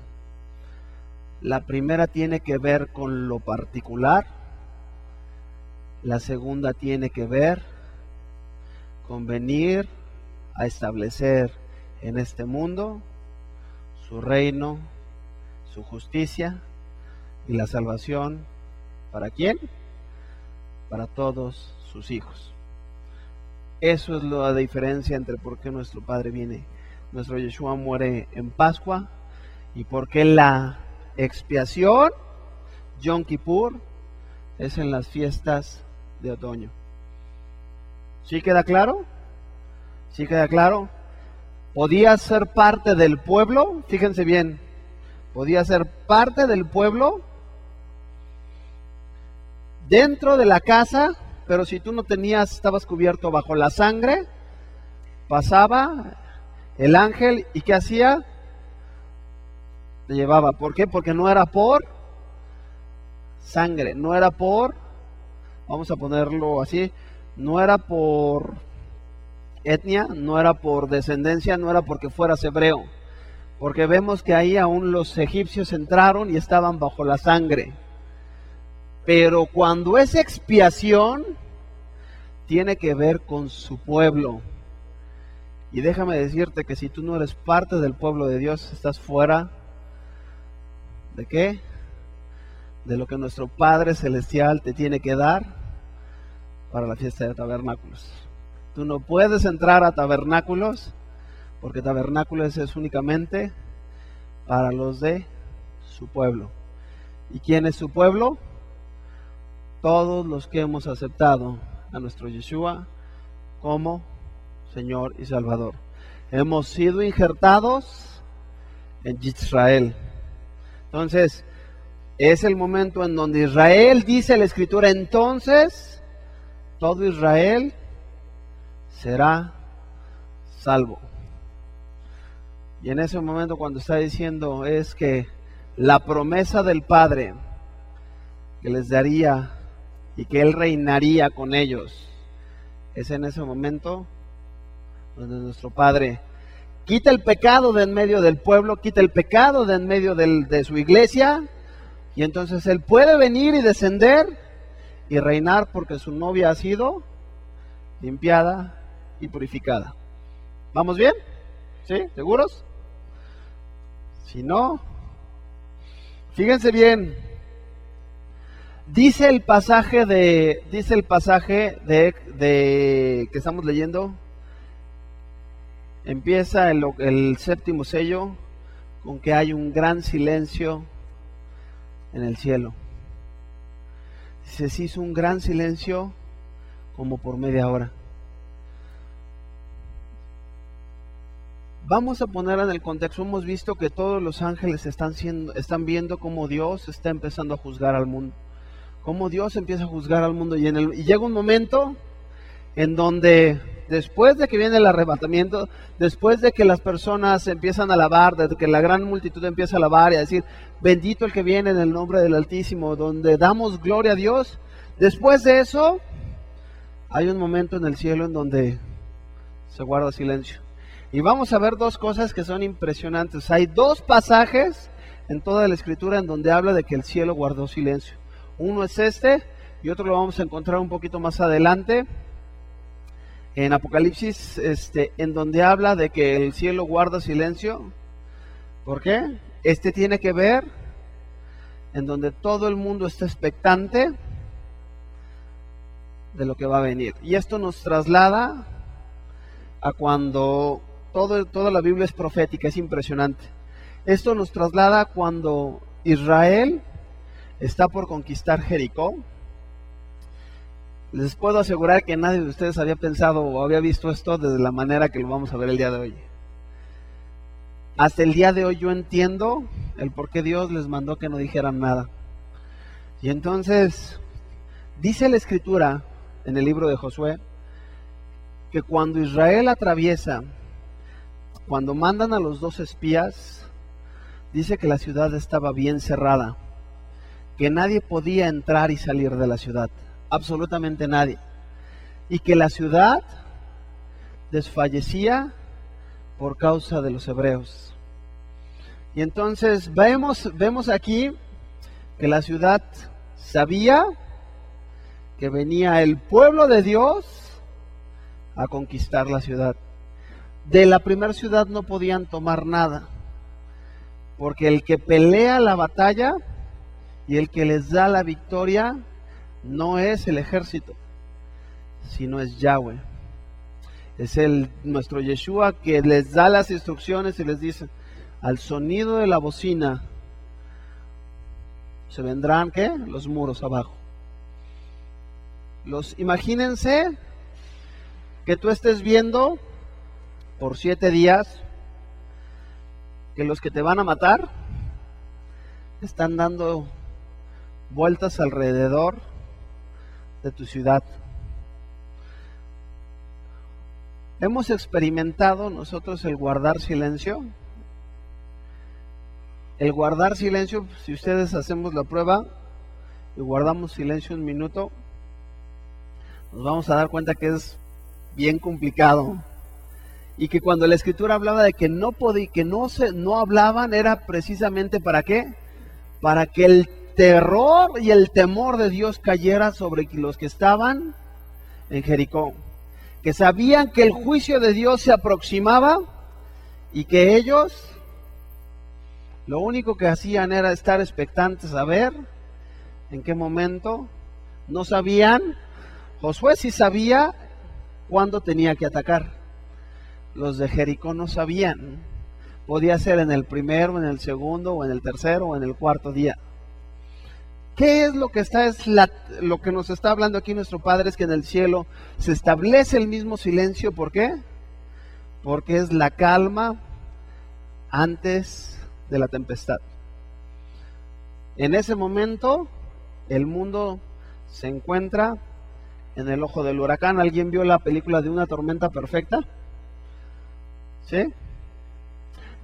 La primera tiene que ver con lo particular, la segunda tiene que ver con venir a establecer en este mundo su reino, su justicia y la salvación. ¿Para quién? Para todos sus hijos. Eso es la diferencia entre por qué nuestro Padre viene, nuestro Yeshua muere en Pascua, y por qué la expiación, Yom Kippur, es en las fiestas de otoño. ¿Sí queda claro? ¿Sí queda claro? ¿Podía ser parte del pueblo? Fíjense bien, podía ser parte del pueblo dentro de la casa, pero si tú no estabas cubierto bajo la sangre, pasaba el ángel y ¿qué hacía? Te llevaba. ¿Por qué? Porque no era por sangre, no era por, vamos a ponerlo así, no era por etnia, no era por descendencia, no era porque fueras hebreo, porque vemos que ahí aún los egipcios entraron y estaban bajo la sangre. Pero cuando es expiación, tiene que ver con su pueblo. Y déjame decirte que si tú no eres parte del pueblo de Dios, estás fuera ¿de qué? de lo que nuestro Padre Celestial te tiene que dar para la fiesta de tabernáculos. Tú no puedes entrar a tabernáculos porque tabernáculos es únicamente para los de su pueblo. ¿Y quién es su pueblo? Todos los que hemos aceptado a nuestro Yeshua como Señor y Salvador. Hemos sido injertados en Israel. Entonces, es el momento en donde Israel, dice la Escritura, entonces todo Israel será salvo. Y en ese momento, cuando está diciendo, es que la promesa del Padre que les daría y que Él reinaría con ellos, es en ese momento donde nuestro Padre quita el pecado de en medio del pueblo, quita el pecado de en medio de su iglesia, y entonces Él puede venir y descender y reinar porque su novia ha sido limpiada y purificada. ¿Vamos bien? ¿Sí? ¿Seguros? Si no, fíjense bien. Dice el pasaje de que estamos leyendo. Empieza el séptimo sello con que hay un gran silencio en el cielo. Se hizo un gran silencio como por media hora. Vamos a poner en el contexto. Hemos visto que todos los ángeles están viendo cómo Dios está empezando a juzgar al mundo. Cómo Dios empieza a juzgar al mundo. Y llega un momento en donde, después de que viene el arrebatamiento, después de que las personas empiezan a alabar, de que la gran multitud empieza a alabar y a decir, bendito el que viene en el nombre del Altísimo, donde damos gloria a Dios, después de eso, hay un momento en el cielo en donde se guarda silencio. Y vamos a ver dos cosas que son impresionantes. Hay dos pasajes en toda la Escritura en donde habla de que el cielo guardó silencio. Uno es este, y otro lo vamos a encontrar un poquito más adelante, en Apocalipsis, en donde habla de que el cielo guarda silencio. ¿Por qué? Tiene que ver en donde todo el mundo está expectante de lo que va a venir. Y esto nos traslada a cuando toda la Biblia es profética, es impresionante. Esto nos traslada a cuando Israel está por conquistar Jericó. Les puedo asegurar que nadie de ustedes había pensado o había visto esto desde la manera que lo vamos a ver el día de hoy. Hasta el día de hoy yo entiendo el por qué Dios les mandó que no dijeran nada. Y entonces, dice la Escritura en el libro de Josué, que cuando Israel atraviesa, cuando mandan a los 2 espías, dice que la ciudad estaba bien cerrada, que nadie podía entrar y salir de la ciudad. Absolutamente nadie. Y que la ciudad desfallecía por causa de los hebreos. Y entonces vemos aquí que la ciudad sabía que venía el pueblo de Dios a conquistar la ciudad. De la primera ciudad no podían tomar nada, porque el que pelea la batalla y el que les da la victoria no es el ejército, sino es Yahweh. Es nuestro Yeshua que les da las instrucciones y les dice, al sonido de la bocina se vendrán, ¿qué? Los muros abajo. Imagínense que tú estés viendo por 7 días que los que te van a matar están dando vueltas alrededor de tu ciudad. ¿Hemos experimentado nosotros el guardar silencio? El guardar silencio, si ustedes hacemos la prueba y guardamos silencio un minuto, nos vamos a dar cuenta que es bien complicado. Y que cuando la Escritura hablaba de que no hablaban, era precisamente ¿para qué? Para que el terror y el temor de Dios cayera sobre los que estaban en Jericó, que sabían que el juicio de Dios se aproximaba y que ellos lo único que hacían era estar expectantes a ver ¿En qué momento? No sabían. Josué sí sabía cuándo tenía que atacar. Los de Jericó no sabían. Podía ser en el primero, en el segundo, o en el tercero, o en el cuarto día. ¿Qué es lo que lo que nos está hablando aquí nuestro Padre? Es que en el cielo se establece el mismo silencio. ¿Por qué? Porque es la calma antes de la tempestad. En ese momento, el mundo se encuentra en el ojo del huracán. ¿Alguien vio la película de Una tormenta perfecta? ¿Sí?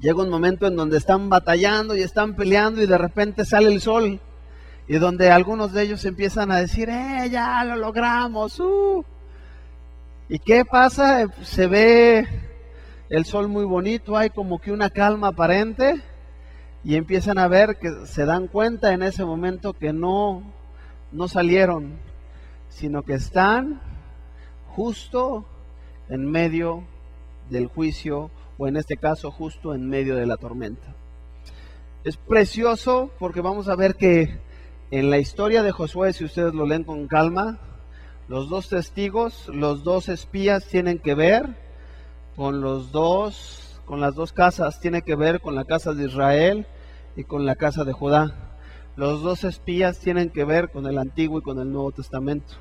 Llega un momento en donde están batallando y están peleando y de repente sale el sol. Y donde algunos de ellos empiezan a decir, ya lo logramos. ¿Y qué pasa? Se ve el sol muy bonito, hay como que una calma aparente. Y empiezan a ver que se dan cuenta en ese momento que no salieron, sino que están justo en medio del juicio, o en este caso justo en medio de la tormenta. Es precioso porque vamos a ver que en la historia de Josué, si ustedes lo leen con calma, los dos testigos, los dos espías tienen que ver con las dos casas, tiene que ver con la casa de Israel y con la casa de Judá. Los dos espías tienen que ver con el Antiguo y con el Nuevo Testamento.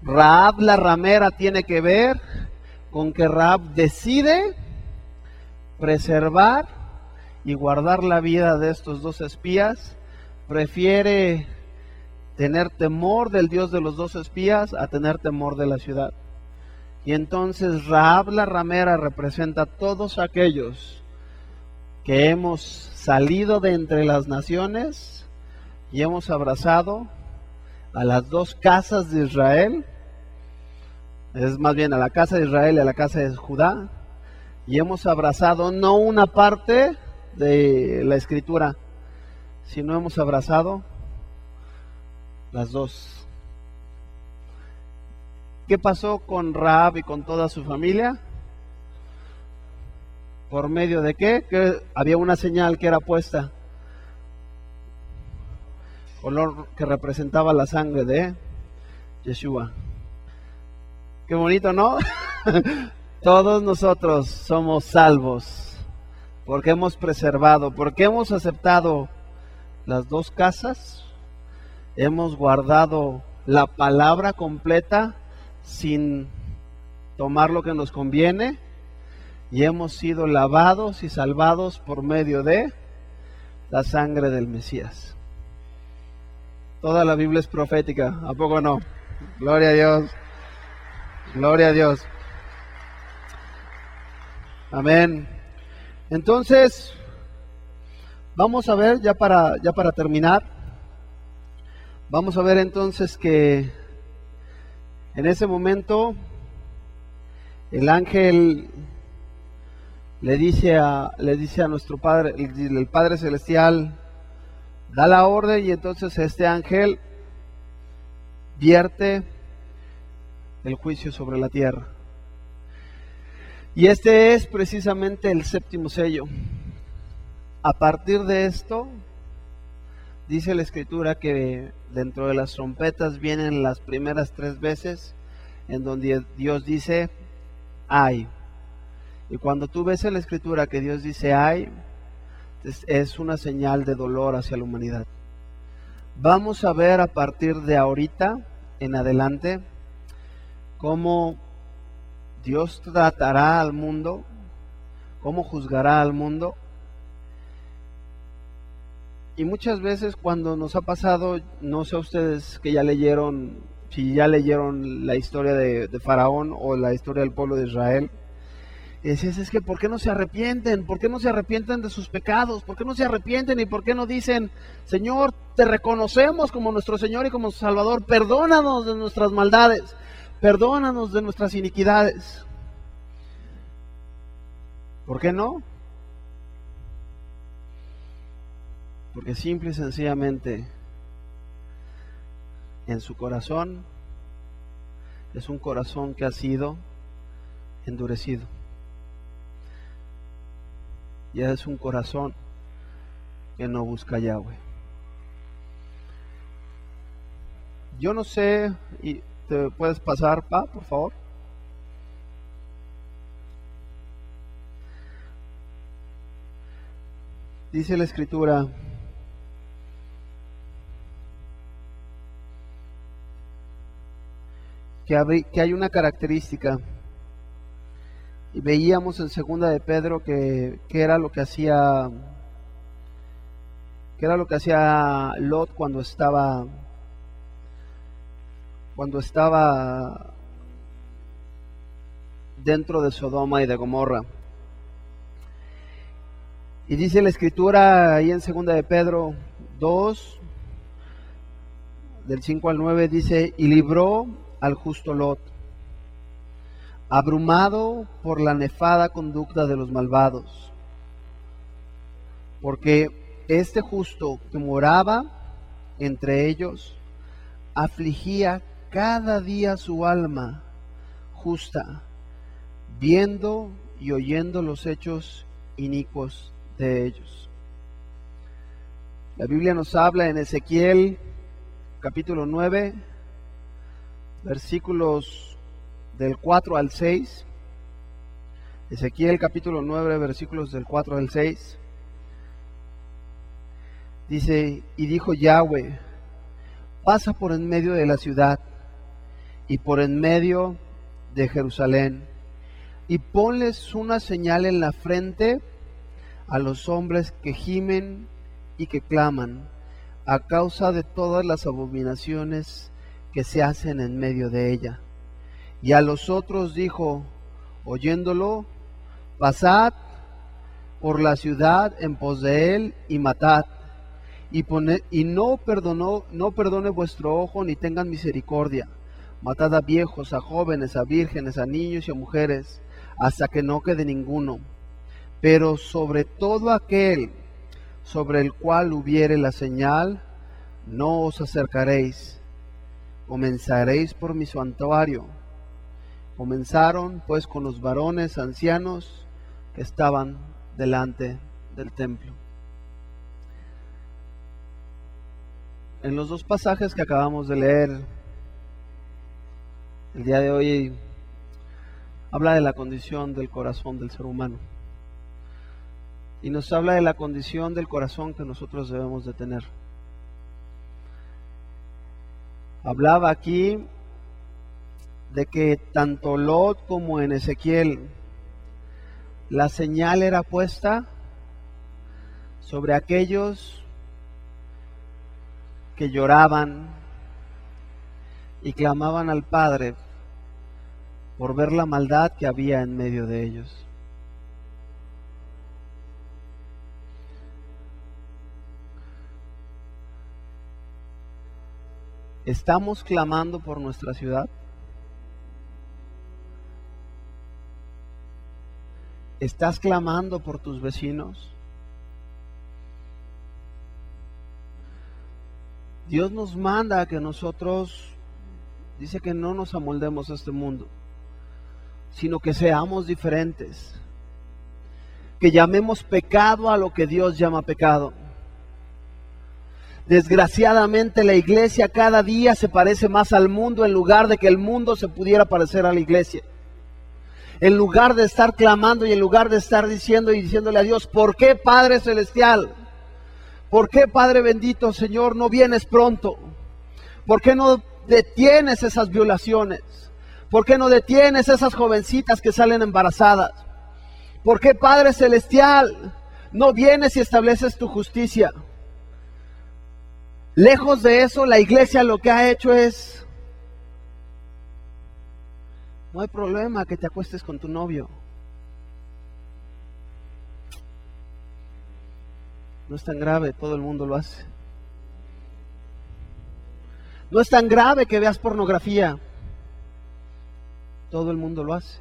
Rahab la ramera tiene que ver con que Rahab decide preservar y guardar la vida de estos dos espías. Prefiere tener temor del Dios de los dos espías a tener temor de la ciudad. Y entonces Rahab la ramera representa a todos aquellos que hemos salido de entre las naciones y hemos abrazado a las dos casas de Israel, es más bien a la casa de Israel y a la casa de Judá, y hemos abrazado no una parte de la escritura, sino hemos abrazado las dos. ¿Qué pasó con Rahab y con toda su familia? ¿Por medio de qué? Que había una señal que era puesta, color que representaba la sangre de Yeshua. Qué bonito, ¿no? Todos nosotros somos salvos porque hemos preservado, porque hemos aceptado las dos casas, hemos guardado la palabra completa sin tomar lo que nos conviene, y hemos sido lavados y salvados por medio de la sangre del Mesías. Toda la Biblia es profética, ¿a poco no? Gloria a Dios, gloria a Dios. Amén. Entonces, vamos a ver, ya para terminar, vamos a ver entonces que en ese momento el ángel le dice a nuestro Padre, el Padre Celestial, da la orden, y entonces este ángel vierte el juicio sobre la tierra. Y este es precisamente el séptimo sello. A partir de esto, dice la Escritura que dentro de las trompetas vienen las primeras 3 veces en donde Dios dice, ay. Y cuando tú ves en la Escritura que Dios dice, ay, es una señal de dolor hacia la humanidad. Vamos a ver a partir de ahorita en adelante cómo Dios tratará al mundo, cómo juzgará al mundo. Y muchas veces cuando nos ha pasado, no sé ustedes que ya leyeron, si ya leyeron la historia de Faraón o la historia del pueblo de Israel, y decías, es que ¿por qué no se arrepienten? ¿Por qué no se arrepienten de sus pecados? ¿Por qué no se arrepienten? ¿Y por qué no dicen, Señor, te reconocemos como nuestro Señor y como Salvador, perdónanos de nuestras maldades, perdónanos de nuestras iniquidades? ¿Por qué no? Porque simple y sencillamente en su corazón es un corazón que ha sido endurecido. Y es un corazón que no busca a Yahweh. Yo no sé, y te puedes pasar, por favor. Dice la escritura que hay una característica, y veíamos en segunda de Pedro que era lo que hacía Lot cuando estaba dentro de Sodoma y de Gomorra. Y dice la escritura ahí en segunda de Pedro 2, del 5 al 9, dice: y libró al justo Lot, abrumado por la nefada conducta de los malvados, porque este justo que moraba entre ellos afligía cada día su alma justa, viendo y oyendo los hechos inicuos de ellos. La Biblia nos habla en Ezequiel capítulo 9, versículos del 4 al 6. Ezequiel capítulo 9, versículos del 4 al 6. Dice: y dijo Yahweh, pasa por en medio de la ciudad y por en medio de Jerusalén, y ponles una señal en la frente a los hombres que gimen y que claman a causa de todas las abominaciones que se hacen en medio de ella. Y a los otros dijo, oyéndolo, pasad por la ciudad en pos de él y matad, y no perdone vuestro ojo ni tengan misericordia. Matad a viejos, a jóvenes, a vírgenes, a niños y a mujeres, hasta que no quede ninguno. Pero sobre todo aquel sobre el cual hubiere la señal, no os acercaréis. Comenzaréis por mi santuario. Comenzaron pues con los varones ancianos que estaban delante del templo. En los dos pasajes que acabamos de leer el día de hoy, habla de la condición del corazón del ser humano. Y nos habla de la condición del corazón que nosotros debemos de tener. Hablaba aquí de que tanto Lot como en Ezequiel la señal era puesta sobre aquellos que lloraban y clamaban al Padre por ver la maldad que había en medio de ellos. ¿Estamos clamando por nuestra ciudad? ¿Estás clamando por tus vecinos? Dios nos manda a que nosotros, dice que no nos amoldemos a este mundo, sino que seamos diferentes, que llamemos pecado a lo que Dios llama pecado. Desgraciadamente la iglesia cada día se parece más al mundo en lugar de que el mundo se pudiera parecer a la iglesia. En lugar de estar clamando y en lugar de estar diciendo y diciéndole a Dios, ¿por qué Padre Celestial? ¿Por qué Padre bendito, Señor, no vienes pronto? ¿Por qué no detienes esas violaciones? ¿Por qué no detienes esas jovencitas que salen embarazadas? ¿Por qué Padre Celestial no vienes y estableces tu justicia? Lejos de eso, la iglesia lo que ha hecho es: no hay problema que te acuestes con tu novio. No es tan grave, todo el mundo lo hace. No es tan grave que veas pornografía. Todo el mundo lo hace.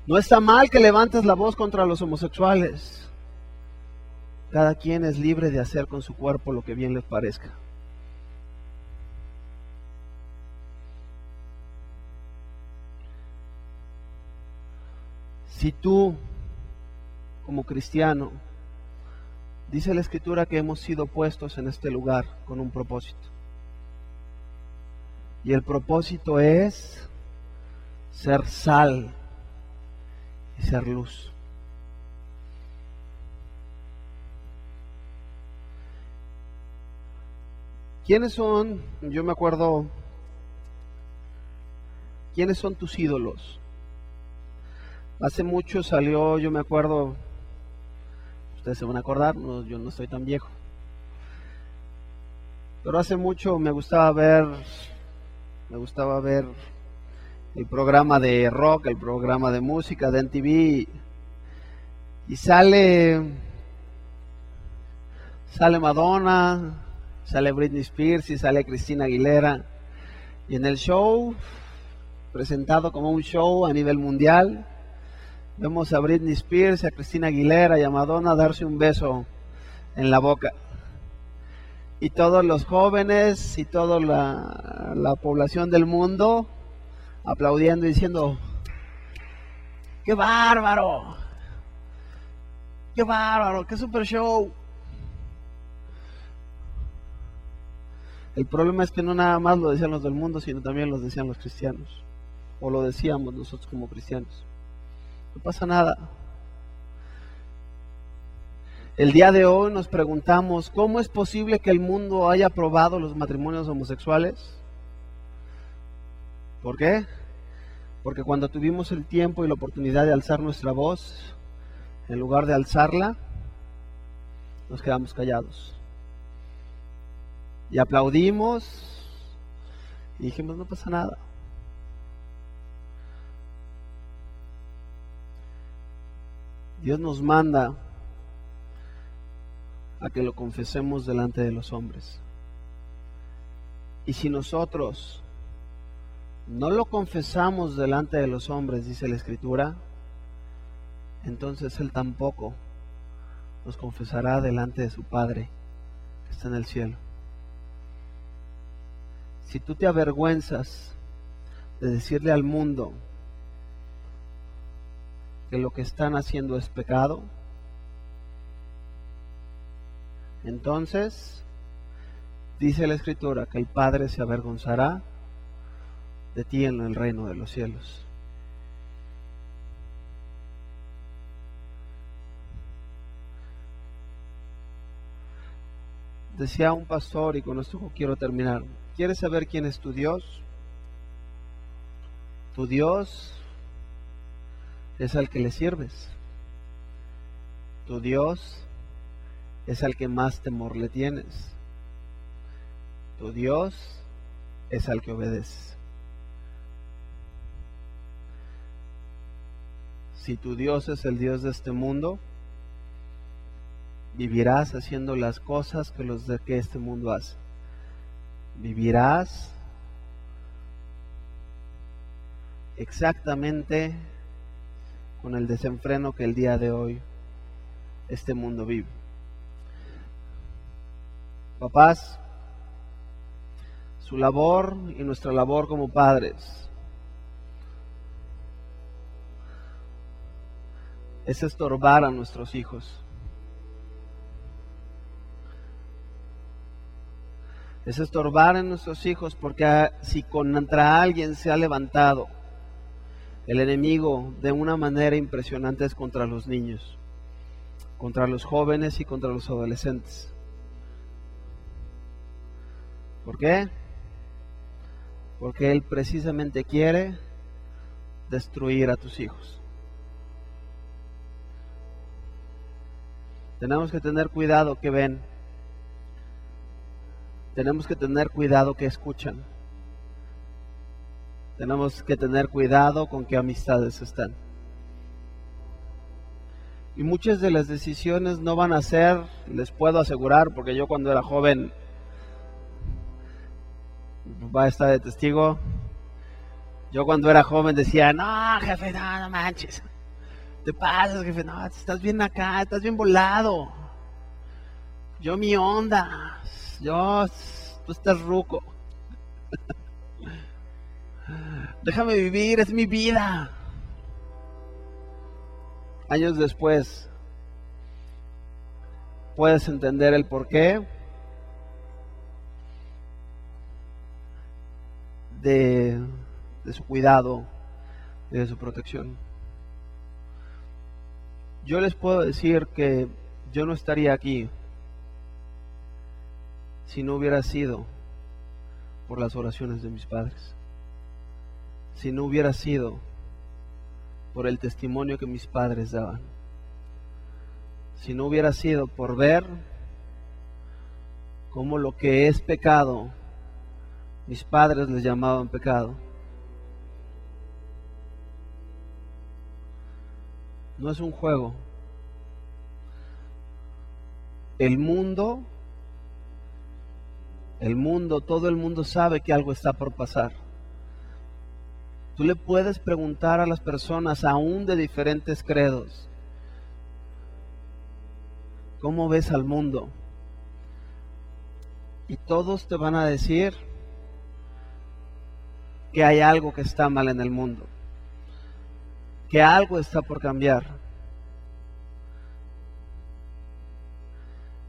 No está mal que levantes la voz contra los homosexuales. Cada quien es libre de hacer con su cuerpo lo que bien les parezca. Si tú, como cristiano, Dice la Escritura que hemos sido puestos en este lugar con un propósito. Y el propósito es ser sal y ser luz. ¿Quiénes son? Yo me acuerdo. ¿Quiénes son tus ídolos? Hace mucho salió, yo me acuerdo, ustedes se van a acordar, no, yo no soy tan viejo, pero hace mucho me gustaba ver el programa de rock, el programa de música de MTV, y sale Madonna, sale Britney Spears y sale Christina Aguilera, y en el show, presentado como un show a nivel mundial, vemos a Britney Spears, a Christina Aguilera y a Madonna darse un beso en la boca. Y todos los jóvenes y toda la población del mundo aplaudiendo y diciendo: ¡qué bárbaro! ¡Qué bárbaro! ¡Qué super show! El problema es que no nada más lo decían los del mundo, sino también lo decían los cristianos. O lo decíamos nosotros como cristianos. No pasa nada. El día de hoy nos preguntamos: ¿cómo es posible que el mundo haya aprobado los matrimonios homosexuales? ¿Por qué? Porque cuando tuvimos el tiempo y la oportunidad de alzar nuestra voz, en lugar de alzarla, nos quedamos callados. Y aplaudimos y dijimos: no pasa nada. Dios nos manda a que lo confesemos delante de los hombres. Y si nosotros no lo confesamos delante de los hombres, dice la Escritura, entonces Él tampoco nos confesará delante de su Padre que está en el cielo. Si tú te avergüenzas de decirle al mundo que lo que están haciendo es pecado, entonces dice la Escritura que el Padre se avergonzará de ti en el reino de los cielos. Decía un pastor, y con esto quiero terminar: ¿quieres saber quién es tu Dios? Tu Dios es al que le sirves. Tu Dios es al que más temor le tienes. Tu Dios es al que obedeces. Si tu Dios es el Dios de este mundo, vivirás haciendo las cosas que este mundo hace. Vivirás exactamente con el desenfreno que el día de hoy este mundo vive. Papás, su labor y nuestra labor como padres es estorbar a nuestros hijos. Es estorbar a nuestros hijos, porque si contra alguien se ha levantado el enemigo de una manera impresionante, es contra los niños, contra los jóvenes y contra los adolescentes. ¿Por qué? Porque él precisamente quiere destruir a tus hijos. Tenemos que tener cuidado que ven. Tenemos que tener cuidado que escuchan. Tenemos que tener cuidado con qué amistades están. Y muchas de las decisiones no van a ser, les puedo asegurar, porque yo cuando era joven, mi papá está de testigo, yo cuando era joven decía: no, jefe, no manches, te pasas, jefe, no, estás bien acá, estás bien volado. Yo mi onda, tú estás ruco. Déjame vivir, es mi vida. Años después, puedes entender el porqué de su cuidado y de su protección. Yo les puedo decir que yo no estaría aquí si no hubiera sido por las oraciones de mis padres, si no hubiera sido por el testimonio que mis padres daban, si no hubiera sido por ver cómo lo que es pecado, mis padres les llamaban pecado. No es un juego. El mundo, todo el mundo sabe que algo está por pasar. Tú le puedes preguntar a las personas, aún de diferentes credos, ¿cómo ves al mundo? Y todos te van a decir que hay algo que está mal en el mundo, que algo está por cambiar.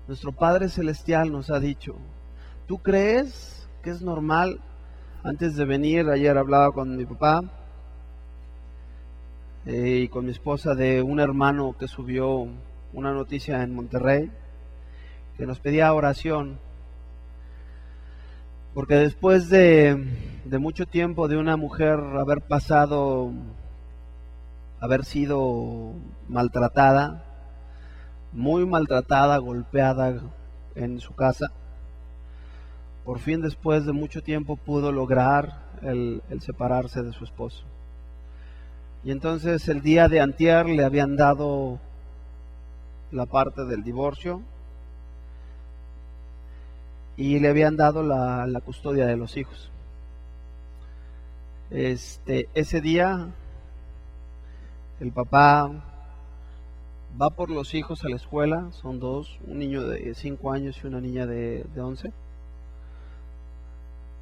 Nuestro Padre Celestial nos ha dicho, ¿tú crees que es normal? Antes de venir, ayer hablaba con mi papá y con mi esposa de un hermano que subió una noticia en Monterrey, que nos pedía oración, porque después de mucho tiempo de una mujer haber sido maltratada, muy maltratada, golpeada en su casa, por fin después de mucho tiempo pudo lograr el separarse de su esposo. Y entonces el día de antier le habían dado la parte del divorcio y le habían dado la custodia de los hijos. Ese día el papá va por los hijos a la escuela, son dos, un niño de 5 años y una niña de 11.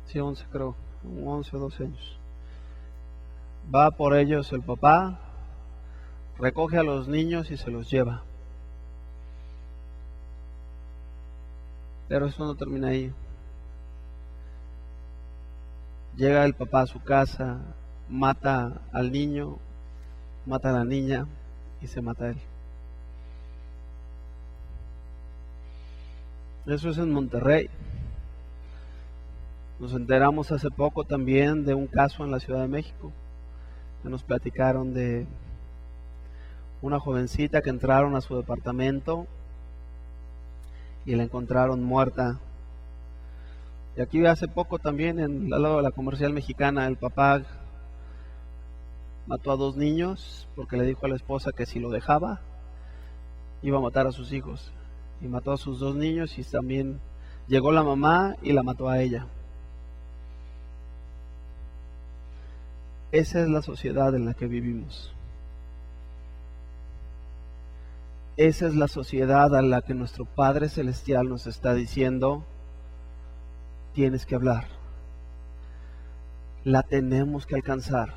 Sí, 11 creo, 11 o 12 años. Va por ellos el papá, recoge a los niños y se los lleva. Pero eso no termina ahí. Llega el papá a su casa, mata al niño, mata a la niña y se mata a él. Eso es en Monterrey. Nos enteramos hace poco también de un caso en la Ciudad de México, que nos platicaron de una jovencita que entraron a su departamento y la encontraron muerta. Y aquí hace poco también, al lado de la Comercial Mexicana, el papá mató a 2 niños porque le dijo a la esposa que si lo dejaba iba a matar a sus hijos. Y mató a sus 2 niños y también llegó la mamá y la mató a ella. Esa es la sociedad en la que vivimos. Esa es la sociedad a la que nuestro Padre Celestial nos está diciendo, tienes que hablar. La tenemos que alcanzar.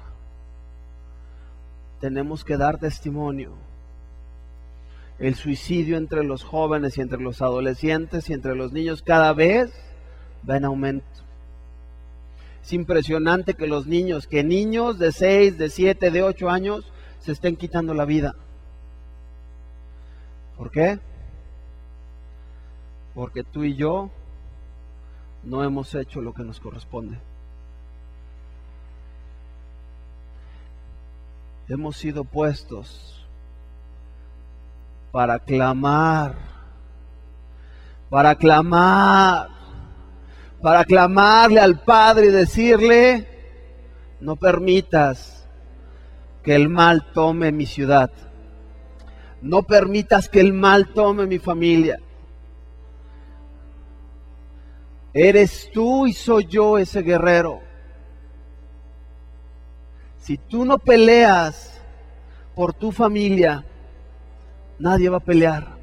Tenemos que dar testimonio. El suicidio entre los jóvenes y entre los adolescentes y entre los niños cada vez va en aumento. Es impresionante que niños de 6, de 7, de 8 años se estén quitando la vida. ¿Por qué? Porque tú y yo no hemos hecho lo que nos corresponde. Hemos sido puestos para clamar, para clamarle al Padre y decirle, no permitas que el mal tome mi ciudad, no permitas que el mal tome mi familia. Eres tú y soy yo ese guerrero. Si tú no peleas por tu familia, nadie va a pelear.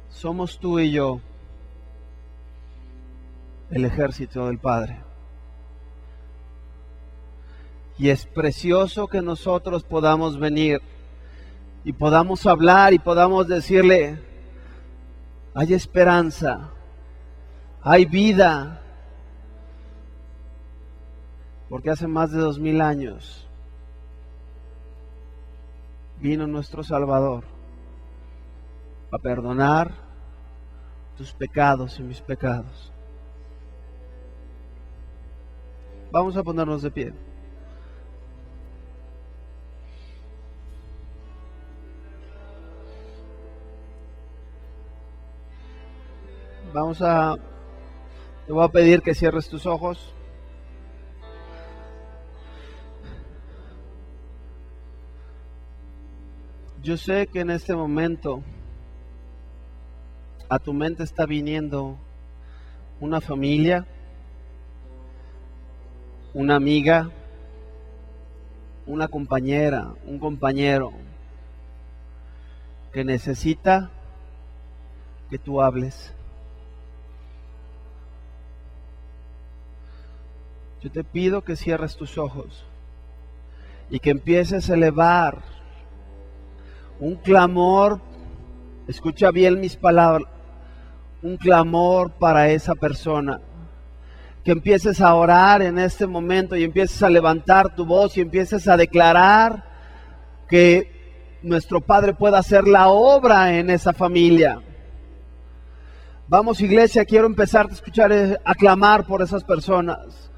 Somos tú y yo el ejército del Padre. Y es precioso que nosotros podamos venir y podamos hablar y podamos decirle, hay esperanza, hay vida, porque hace más de 2000 años vino nuestro Salvador a perdonar tus pecados y mis pecados. Vamos a ponernos de pie. Te voy a pedir que cierres tus ojos. Yo sé que en este momento a tu mente está viniendo una familia, una amiga, una compañera, un compañero que necesita que tú hables. Yo te pido que cierres tus ojos y que empieces a elevar un clamor, escucha bien mis palabras, un clamor para esa persona. Que empieces a orar en este momento y empieces a levantar tu voz y empieces a declarar que nuestro Padre pueda hacer la obra en esa familia. Vamos, iglesia, quiero empezar a escuchar, a clamar por esas personas.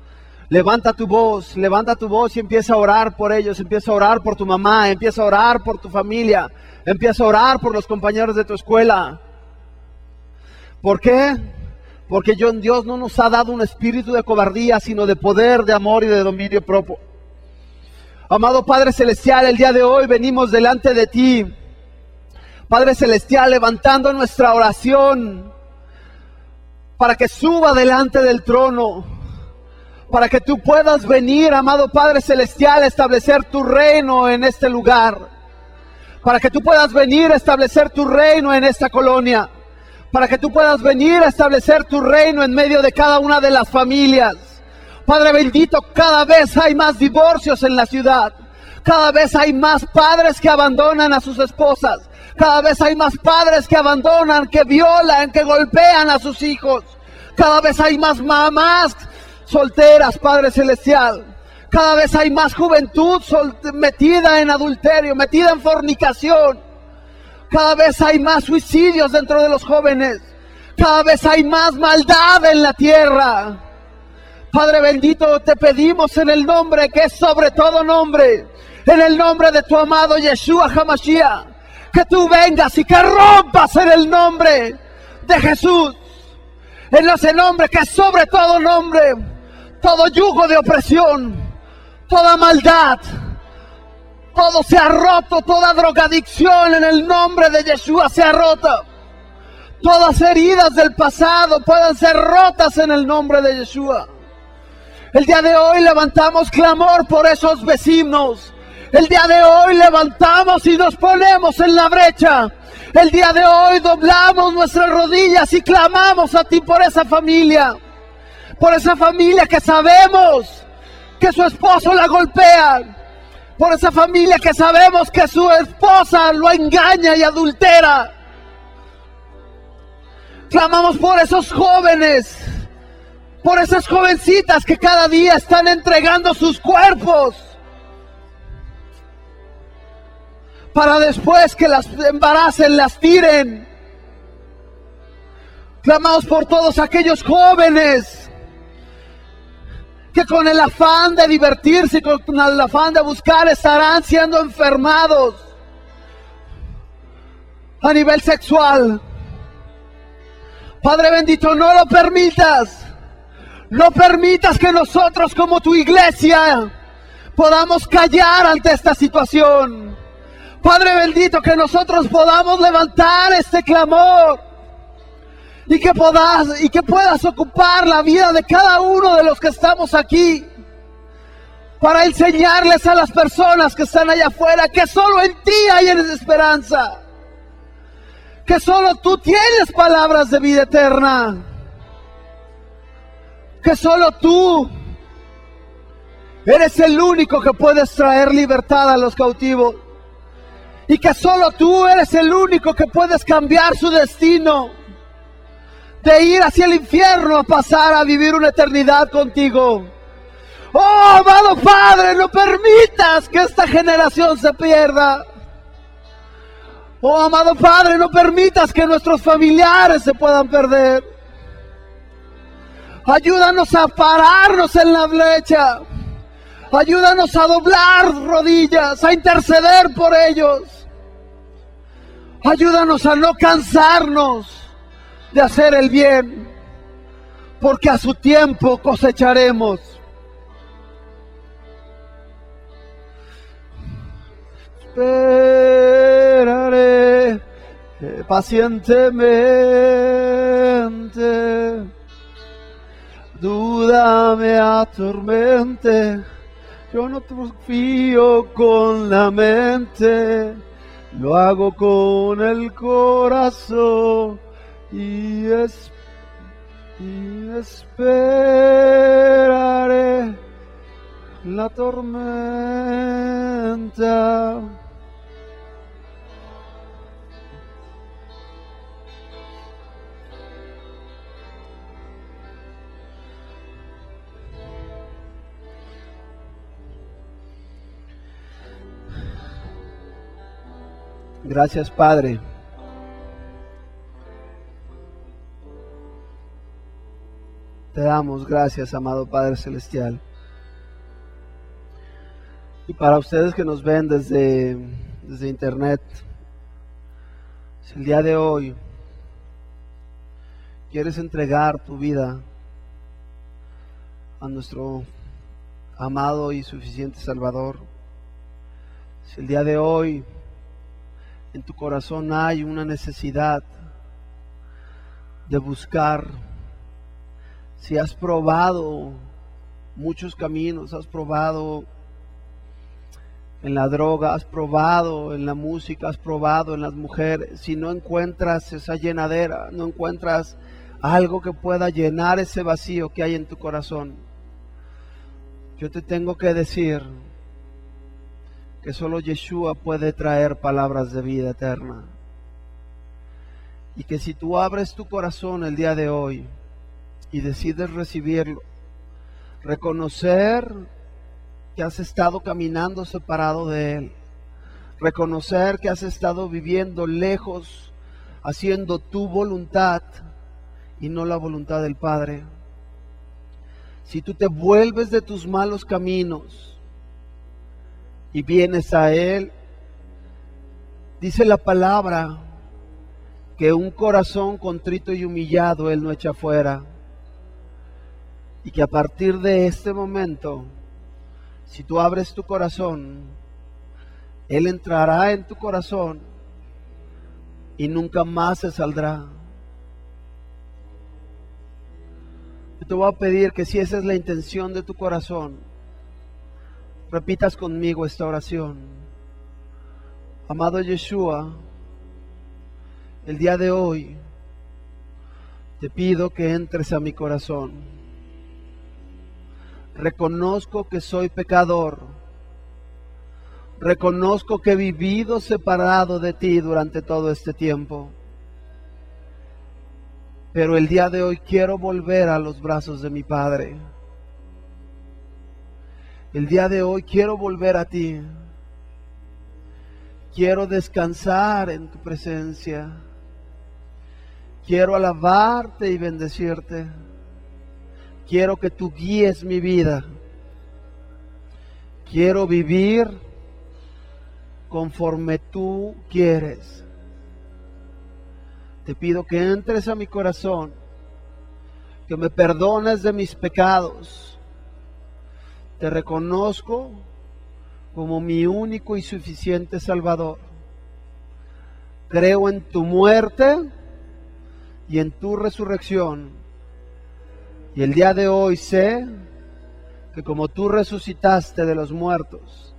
Levanta tu voz y empieza a orar por ellos, empieza a orar por tu mamá, empieza a orar por tu familia, empieza a orar por los compañeros de tu escuela. ¿Por qué? Porque Dios no nos ha dado un espíritu de cobardía, sino de poder, de amor y de dominio propio. Amado Padre Celestial, el día de hoy venimos delante de ti, Padre Celestial, levantando nuestra oración para que suba delante del trono, para que tú puedas venir, amado Padre Celestial, a establecer tu reino en este lugar, para que tú puedas venir a establecer tu reino en esta colonia, para que tú puedas venir a establecer tu reino en medio de cada una de las familias. Padre bendito, cada vez hay más divorcios en la ciudad, cada vez hay más padres que abandonan a sus esposas, cada vez hay más padres que abandonan, que violan, que golpean a sus hijos, cada vez hay más mamás solteras, Padre Celestial. Cada vez hay más juventud metida en adulterio, metida en fornicación. Cada vez hay más suicidios dentro de los jóvenes. Cada vez hay más maldad en la tierra. Padre bendito, te pedimos en el nombre que es sobre todo nombre, en el nombre de tu amado Yeshua HaMashiach, que tú vengas y que rompas en el nombre de Jesús, en ese nombre que es sobre todo nombre, todo yugo de opresión, toda maldad, todo se ha roto, toda drogadicción en el nombre de Yeshua se ha roto. Todas heridas del pasado puedan ser rotas en el nombre de Yeshua. El día de hoy levantamos clamor por esos vecinos. El día de hoy levantamos y nos ponemos en la brecha. El día de hoy doblamos nuestras rodillas y clamamos a ti por esa familia. Por esa familia que sabemos que su esposo la golpea. Por esa familia que sabemos que su esposa lo engaña y adultera. Clamamos por esos jóvenes, por esas jovencitas que cada día están entregando sus cuerpos para después que las embaracen, las tiren. Clamamos por todos aquellos jóvenes que con el afán de divertirse, con el afán de buscar, estarán siendo enfermados a nivel sexual. Padre bendito, no lo permitas. No permitas que nosotros como tu iglesia podamos callar ante esta situación. Padre bendito, que nosotros podamos levantar este clamor y que puedas ocupar la vida de cada uno de los que estamos aquí para enseñarles a las personas que están allá afuera que solo en ti hay esperanza, que solo tú tienes palabras de vida eterna, que solo tú eres el único que puedes traer libertad a los cautivos y que solo tú eres el único que puedes cambiar su destino de ir hacia el infierno a pasar a vivir una eternidad contigo. Oh, amado Padre, no permitas que esta generación se pierda. Oh, amado Padre, no permitas que nuestros familiares se puedan perder. Ayúdanos a pararnos en la brecha. Ayúdanos a doblar rodillas, a interceder por ellos. Ayúdanos a no cansarnos de hacer el bien, porque a su tiempo cosecharemos. Esperaré pacientemente, duda me atormente, yo no confío con la mente, lo hago con el corazón y esperaré la tormenta. Gracias, Padre. Te damos gracias, amado Padre Celestial. Y para ustedes que nos ven desde internet, si el día de hoy quieres entregar tu vida a nuestro amado y suficiente Salvador, si el día de hoy en tu corazón hay una necesidad de buscar, si has probado muchos caminos, has probado en la droga, has probado en la música, has probado en las mujeres, si no encuentras esa llenadera, no encuentras algo que pueda llenar ese vacío que hay en tu corazón, yo te tengo que decir que solo Yeshua puede traer palabras de vida eterna. Y que si tú abres tu corazón el día de hoy y decides recibirlo, reconocer que has estado caminando separado de Él, reconocer que has estado viviendo lejos, haciendo tu voluntad y no la voluntad del Padre. Si tú te vuelves de tus malos caminos y vienes a Él, dice la palabra que un corazón contrito y humillado Él no echa fuera, y que a partir de este momento, si tú abres tu corazón, Él entrará en tu corazón y nunca más se saldrá. Yo te voy a pedir que si esa es la intención de tu corazón, repitas conmigo esta oración. Amado Yeshua, el día de hoy te pido que entres a mi corazón. Reconozco que soy pecador. Reconozco que he vivido separado de ti durante todo este tiempo. Pero el día de hoy quiero volver a los brazos de mi Padre. El día de hoy quiero volver a ti. Quiero descansar en tu presencia. Quiero alabarte y bendecirte. Quiero que tú guíes mi vida. Quiero vivir conforme tú quieres. Te pido que entres a mi corazón, que me perdones de mis pecados. Te reconozco como mi único y suficiente Salvador. Creo en tu muerte y en tu resurrección. Y el día de hoy sé que como tú resucitaste de los muertos,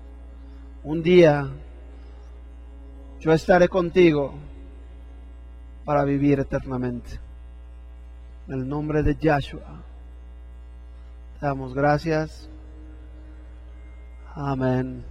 un día yo estaré contigo para vivir eternamente. En el nombre de Yahshua, te damos gracias. Amén.